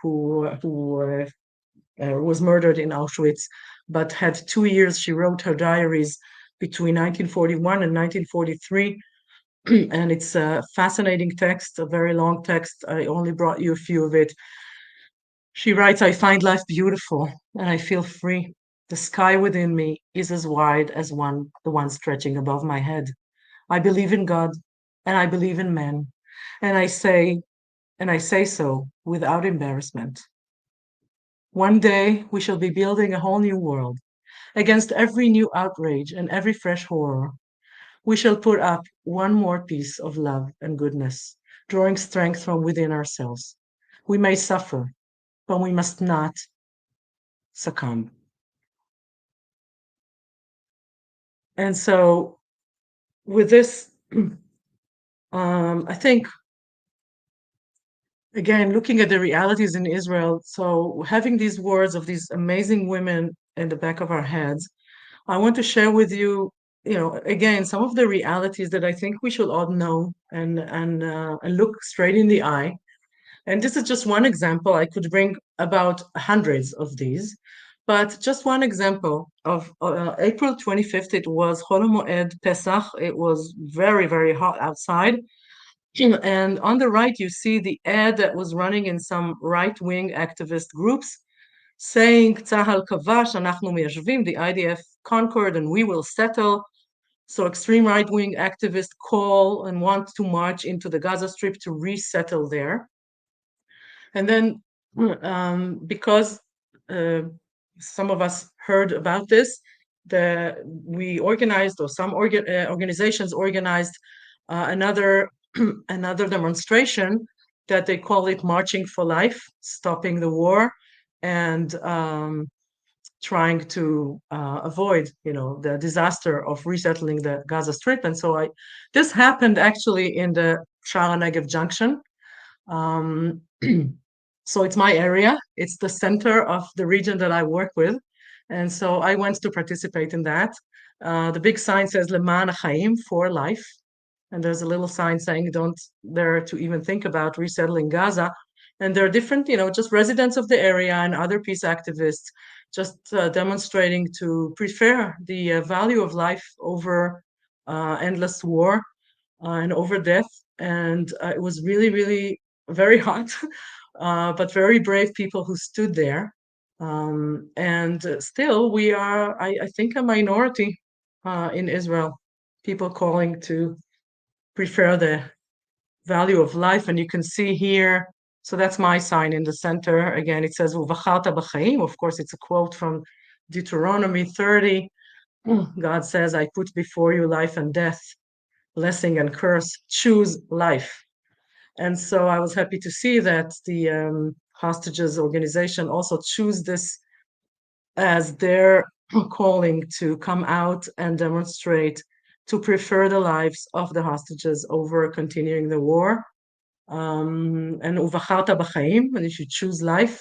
was murdered in Auschwitz, but had 2 years. She wrote her diaries between 1941 and 1943. And it's a fascinating text, a very long text. I only brought you a few of it. She writes, "I find life beautiful and I feel free. The sky within me is as wide as the one stretching above my head. I believe in God and I believe in men. And I say so without embarrassment. One day we shall be building a whole new world. Against every new outrage and every fresh horror, we shall put up one more piece of love and goodness, drawing strength from within ourselves. We may suffer, but we must not succumb." And so with this, I think, again, looking at the realities in Israel, so having these words of these amazing women in the back of our heads, I want to share with you, again, some of the realities that I think we should all know and look straight in the eye. And this is just one example. I could bring about hundreds of these, but just one example of April 25th, it was Chol Moed Pesach. It was very, very hot outside. And on the right, you see the ad that was running in some right-wing activist groups saying, "Tzahal kavash, anachnu meyashvim," the IDF conquered and we will settle. So extreme right-wing activists call and want to march into the Gaza Strip to resettle there. And then because some of us heard about this, we organized, or some organizations organized another demonstration that they call it Marching for Life, Stopping the War, and trying to avoid, the disaster of resettling the Gaza Strip. And so this happened actually in the Sha'ar HaNegev Junction. So it's my area. It's the center of the region that I work with. And so I went to participate in that. The big sign says Leman Chaim, for life. And there's a little sign saying don't dare to even think about resettling Gaza. And there are different, just residents of the area and other peace activists just demonstrating to prefer the value of life over endless war and over death. And it was really, really very hot. but very brave people who stood there. And still, we are, I think, a minority in Israel, people calling to prefer the value of life. And you can see here, so that's my sign in the center. Again, it says, "Uvacharta b'chaim." Of course, it's a quote from Deuteronomy 30. God says, I put before you life and death, blessing and curse. Choose life. And so I was happy to see that the hostages organization also choose this as their calling to come out and demonstrate to prefer the lives of the hostages over continuing the war. And uvacharta b'chaim, and you should choose life.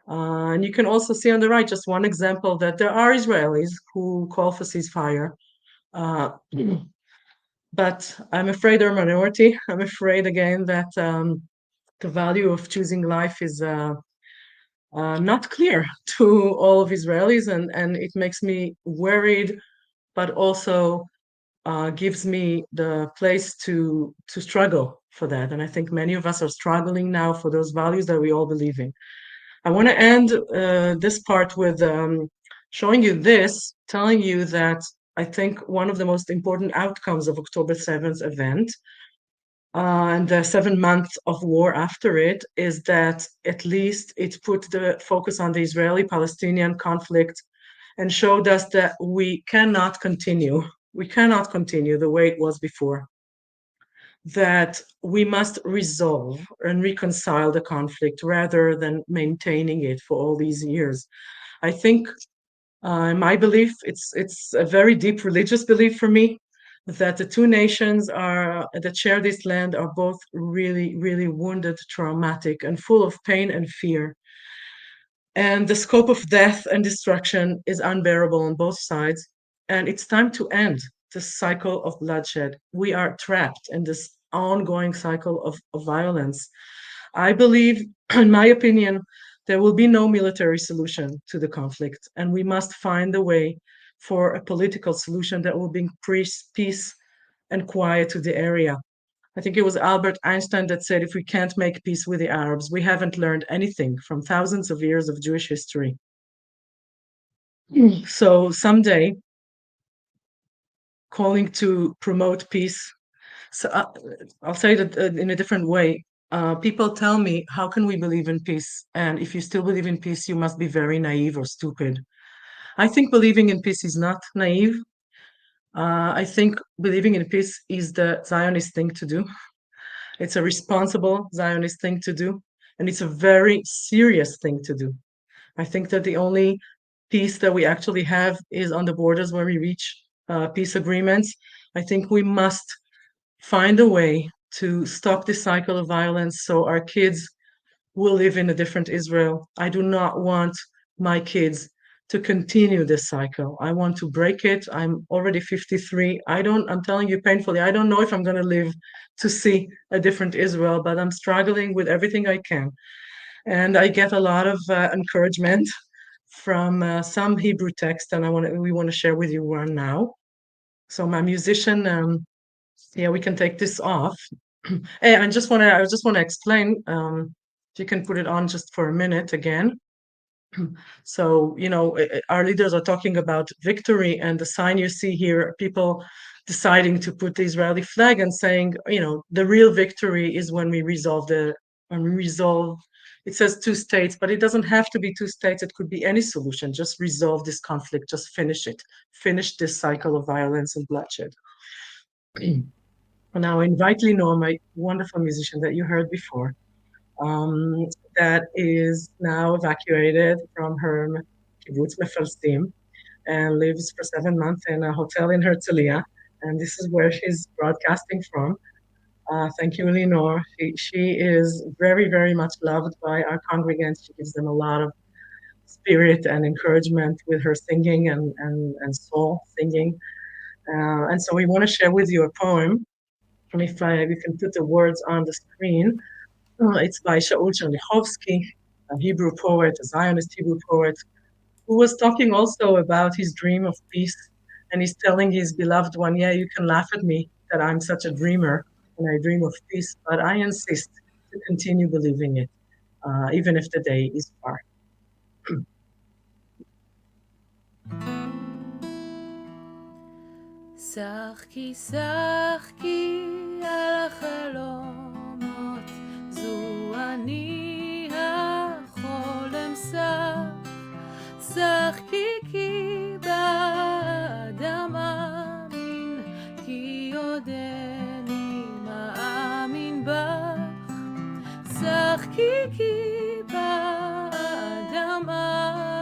And you can also see on the right just one example that there are Israelis who call for ceasefire. But I'm afraid they're a minority. I'm afraid again that the value of choosing life is not clear to all of Israelis, and it makes me worried, but also gives me the place to struggle for that. And I think many of us are struggling now for those values that we all believe in. I want to end this part with showing you this, telling you that I think one of the most important outcomes of October 7th event and the 7 months of war after it is that at least it put the focus on the Israeli-Palestinian conflict and showed us that we cannot continue. We cannot continue the way it was before. That we must resolve and reconcile the conflict rather than maintaining it for all these years. I think, in my belief, it's a very deep religious belief for me that the two nations that share this land are both really, really wounded, traumatic, and full of pain and fear. And the scope of death and destruction is unbearable on both sides. And it's time to end this cycle of bloodshed. We are trapped in this ongoing cycle of violence. I believe, in my opinion, there will be no military solution to the conflict, and we must find a way for a political solution that will bring peace and quiet to the area. I think it was Albert Einstein that said, if we can't make peace with the Arabs, we haven't learned anything from thousands of years of Jewish history. So someday, calling to promote peace. So I'll say that in a different way. People tell me, how can we believe in peace? And if you still believe in peace, you must be very naive or stupid. I think believing in peace is not naive. I think believing in peace is the Zionist thing to do. It's a responsible Zionist thing to do, and it's a very serious thing to do. I think that the only peace that we actually have is on the borders where we reach peace agreements. I think we must find a way to stop this cycle of violence so our kids will live in a different Israel. I do not want my kids to continue this cycle. I want to break it. I'm already 53. I'm telling you painfully, I don't know if I'm going to live to see a different Israel, but I'm struggling with everything I can. And I get a lot of encouragement from some Hebrew text, and we want to share with you one now. So my musician, yeah, we can take this off. And I just want to explain. If you can put it on just for a minute again. So, our leaders are talking about victory, and the sign you see here, people deciding to put the Israeli flag and saying, the real victory is when we resolve it says 2 states, but it doesn't have to be 2 states. It could be any solution. Just resolve this conflict, just finish it, finish this cycle of violence and bloodshed. Now I invite Lenore, my wonderful musician that you heard before, that is now evacuated from her kibbutz Mefelsim and lives for 7 months in a hotel in Herzliya. And this is where she's broadcasting from. Thank you, Lenore. She is very, very much loved by our congregants. She gives them a lot of spirit and encouragement with her singing and soul singing. And so we want to share with you a poem. If we can put the words on the screen. It's by Shaul Chernichovsky, a Hebrew poet, a Zionist Hebrew poet, who was talking also about his dream of peace. And he's telling his beloved one, yeah, you can laugh at me that I'm such a dreamer and I dream of peace, but I insist to continue believing it. even if the day is far. שחקי שחקי על החלומות, זו אני החולם שחקי כי באדמה מן, כי עודני מאמין בך, שחקי כי באדמה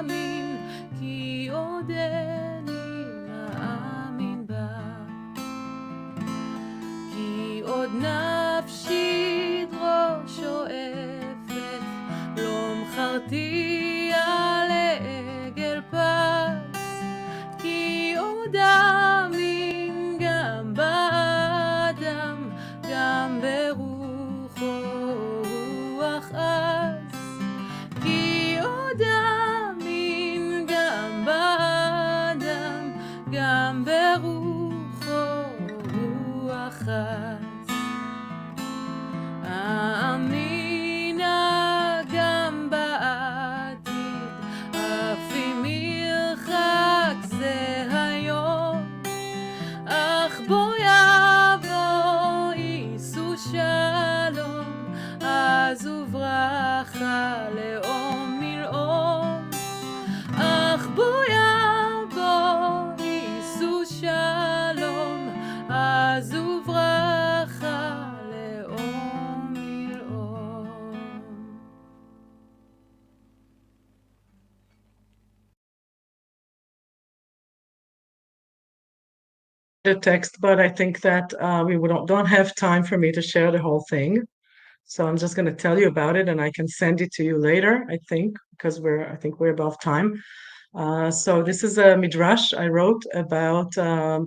מן, כי עודני מאמין בך, כי עוד נפשי דרו שואפת, לא מכרתי על עגל פס, כי עוד אמין גם באדם, גם ברוחו רוח עז, כי עוד אמין גם באדם, גם ברוחו רוח עז. אמינה גם בעתיד, אף אם ירחק זה היום, אך בו יבוא יישאו שלום, אז וברכה לאום מלאום, אך בו יבוא יישאו שלום, אז וברכה לאום מלאום. The text, but I think that we don't have time for me to share the whole thing. So I'm just going to tell you about it, and I can send it to you later, I think, because I think we're above time. So this is a midrash I wrote about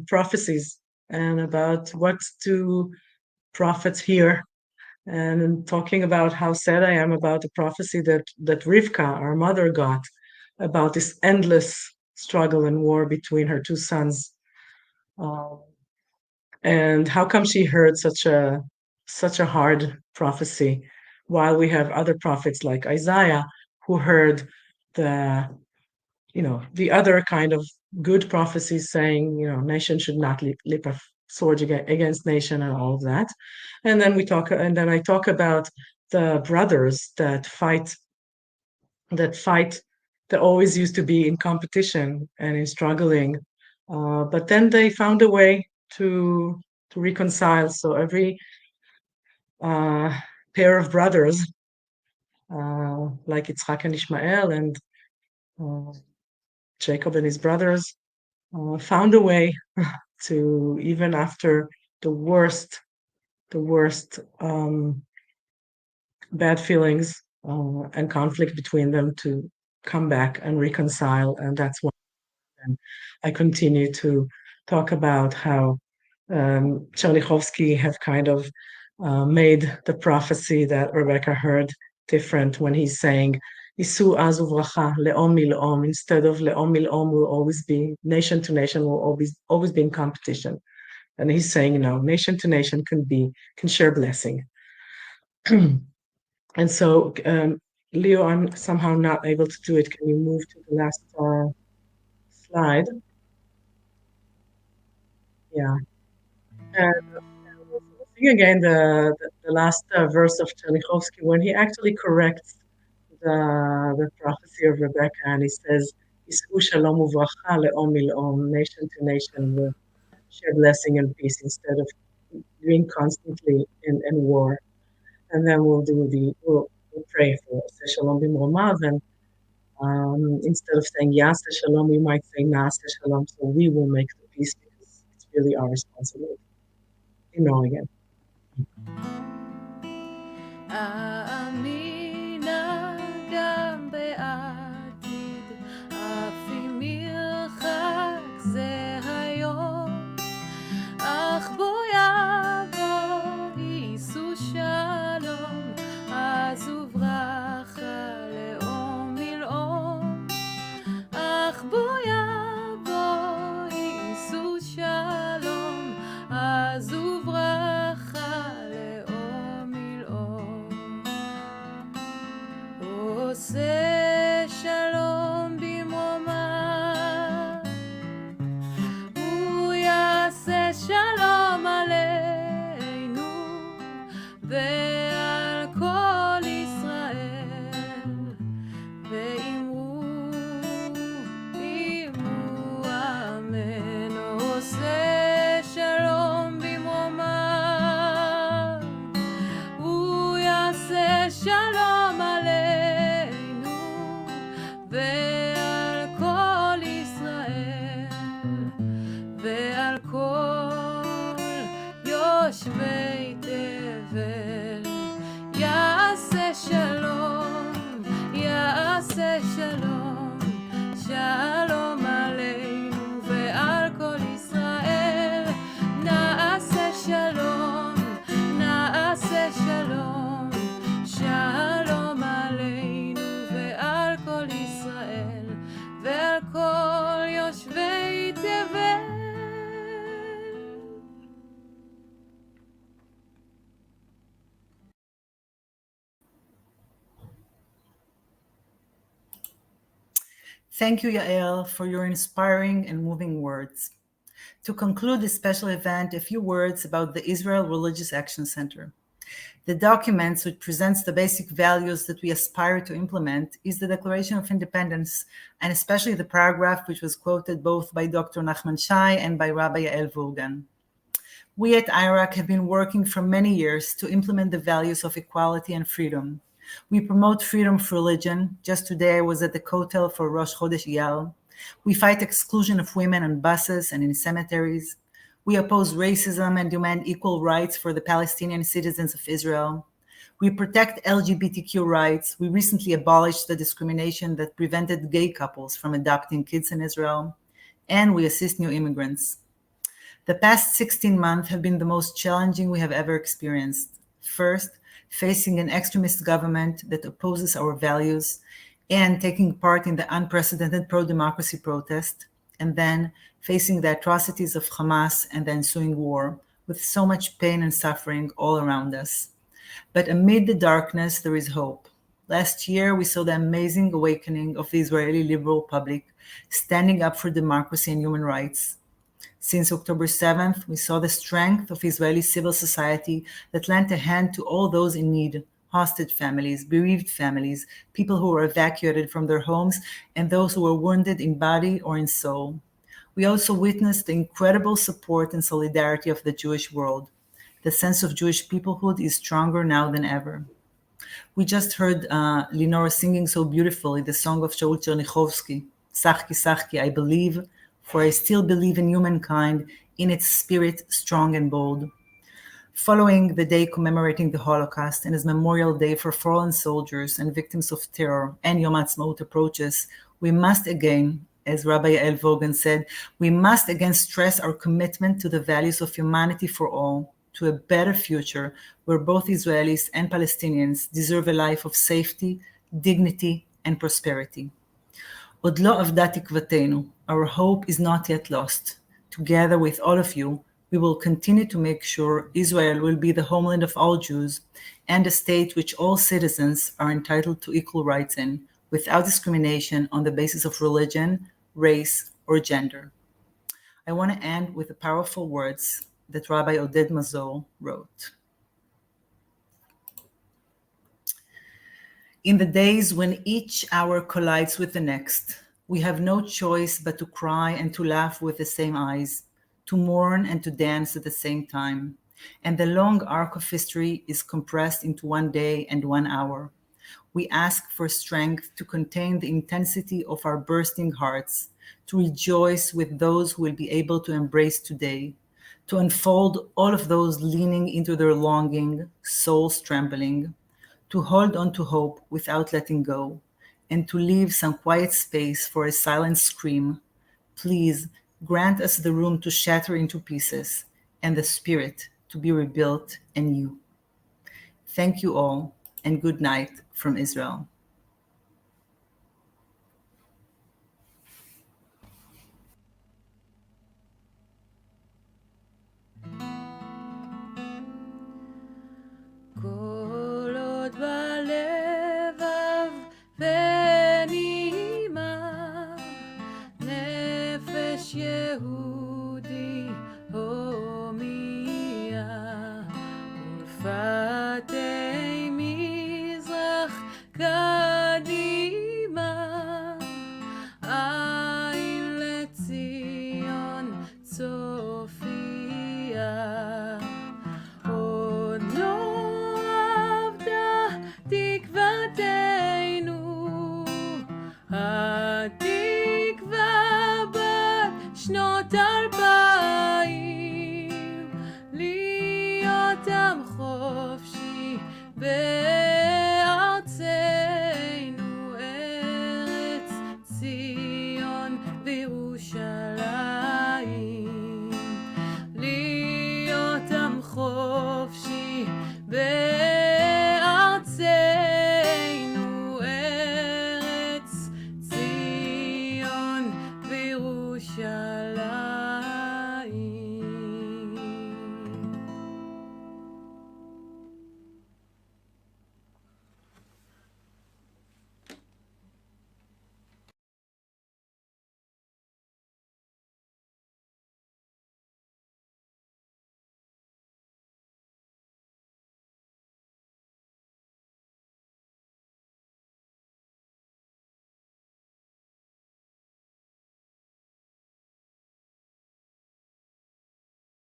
prophecies and about what do prophets hear, and talking about how sad I am about the prophecy that Rivka, our mother, got about this endless struggle and war between her two sons. And how come she heard such a hard prophecy, while we have other prophets like Isaiah who heard the other kind of good prophecies saying, nation should not lift a sword against nation and all of that. And then I talk about the brothers that always used to be in competition and in struggling, but then they found a way to reconcile. So every pair of brothers, like Yitzchak and Ishmael and Jacob and his brothers, found a way to, even after the worst bad feelings and conflict between them, to come back and reconcile. And that's why I continue to talk about how Chernichovsky have kind of made the prophecy that Rebecca heard different when he's saying Isu az uvracha le'om mil'om, instead of le'om mil'om will always be, nation to nation will always be in competition. And he's saying, nation to nation can share blessing. And so, Leo, I'm somehow not able to do it. Can you move to the last slide? Yeah. And we'll sing again the last verse of Chernichovsky, when he actually corrects the prophecy of Rebecca, and he says, Yis'u shalom uvracha le'om mil'om, nation to nation will share blessing and peace, instead of being constantly in war. And then we'll pray for shalom b'mromav, and instead of saying Yaseh shalom, we might say Naaseh shalom, so we will make the peace, because it's really our responsibility. Again. אמינה גם בעתיד, אף אם ירחק זה היום, אך בו יבוא יישאו שלום, אז וברכה לאום מלאום, אך בו יבוא יישאו שלום, אז וברכה לאום מלאום. עושה שלום במרומיו, הוא יעשה שלום עלינו ועל כל ישראל, ואמרו אמן. עושה שלום במרומיו, הוא יעשה שלום עלינו ועל כל ישראל ועל כל יושבי תבל. יעשה שלום, יעשה שלום, שלום עלינו ועל כל ישראל. נעשה שלום, נעשה שלום, שלום עלינו ועל כל ישראל ועל כל יושבי תבל. Thank you, Yael, for your inspiring and moving words. To conclude this special event, a few words about the Israel Religious Action Center. The document which presents the basic values that we aspire to implement is the Declaration of Independence, and especially the paragraph which was quoted both by Dr. Nachman Shai and by Rabbi Yael Vogel. We at IRAC have been working for many years to implement the values of equality and freedom. We promote freedom of religion. Just today I was at the Kotel for Rosh Chodesh Iyar. We fight exclusion of women on buses and in cemeteries. We oppose racism and demand equal rights for the Palestinian citizens of Israel. We protect LGBTQ rights. We recently abolished the discrimination that prevented gay couples from adopting kids in Israel. And we assist new immigrants. The past 16 months have been the most challenging we have ever experienced. First, facing an extremist government that opposes our values and taking part in the unprecedented pro-democracy protest, and then facing the atrocities of Hamas and the ensuing war with so much pain and suffering all around us. But amid the darkness, there is hope. Last year, we saw the amazing awakening of the Israeli liberal public standing up for democracy and human rights. Since October 7th, we saw the strength of Israeli civil society that lent a hand to all those in need, hostage families, bereaved families, people who were evacuated from their homes, and those who were wounded in body or in soul. We also witnessed the incredible support and solidarity of the Jewish world. The sense of Jewish peoplehood is stronger now than ever. We just heard Lenora singing so beautifully the song of Shaul Chernichovsky, Sachki, Sachki, I believe, for I still believe in humankind, in its spirit, strong and bold. Following the day commemorating the Holocaust and as Memorial Day for fallen soldiers and victims of terror and Yom Ha'atzmaut approaches, we must again, as Rabbi Yael Vogel said, we must again stress our commitment to the values of humanity for all, to a better future where both Israelis and Palestinians deserve a life of safety, dignity, and prosperity. עוד לא אבדה תקוותנו. Our hope is not yet lost. Together with all of you, we will continue to make sure Israel will be the homeland of all Jews and a state which all citizens are entitled to equal rights in, without discrimination on the basis of religion, race, or gender. I want to end with the powerful words that Rabbi Oded Mazor wrote. In the days when each hour collides with the next, we have no choice but to cry and to laugh with the same eyes, to mourn and to dance at the same time. And the long arc of history is compressed into 1 day and 1 hour. We ask for strength to contain the intensity of our bursting hearts, to rejoice with those who will be able to embrace today, to unfold all of those leaning into their longing, souls trembling, to hold on to hope without letting go, and to leave some quiet space for a silent scream. Please grant us the room to shatter into pieces and the spirit to be rebuilt anew. Thank you all, and good night from Israel. כל עוד בלבב God.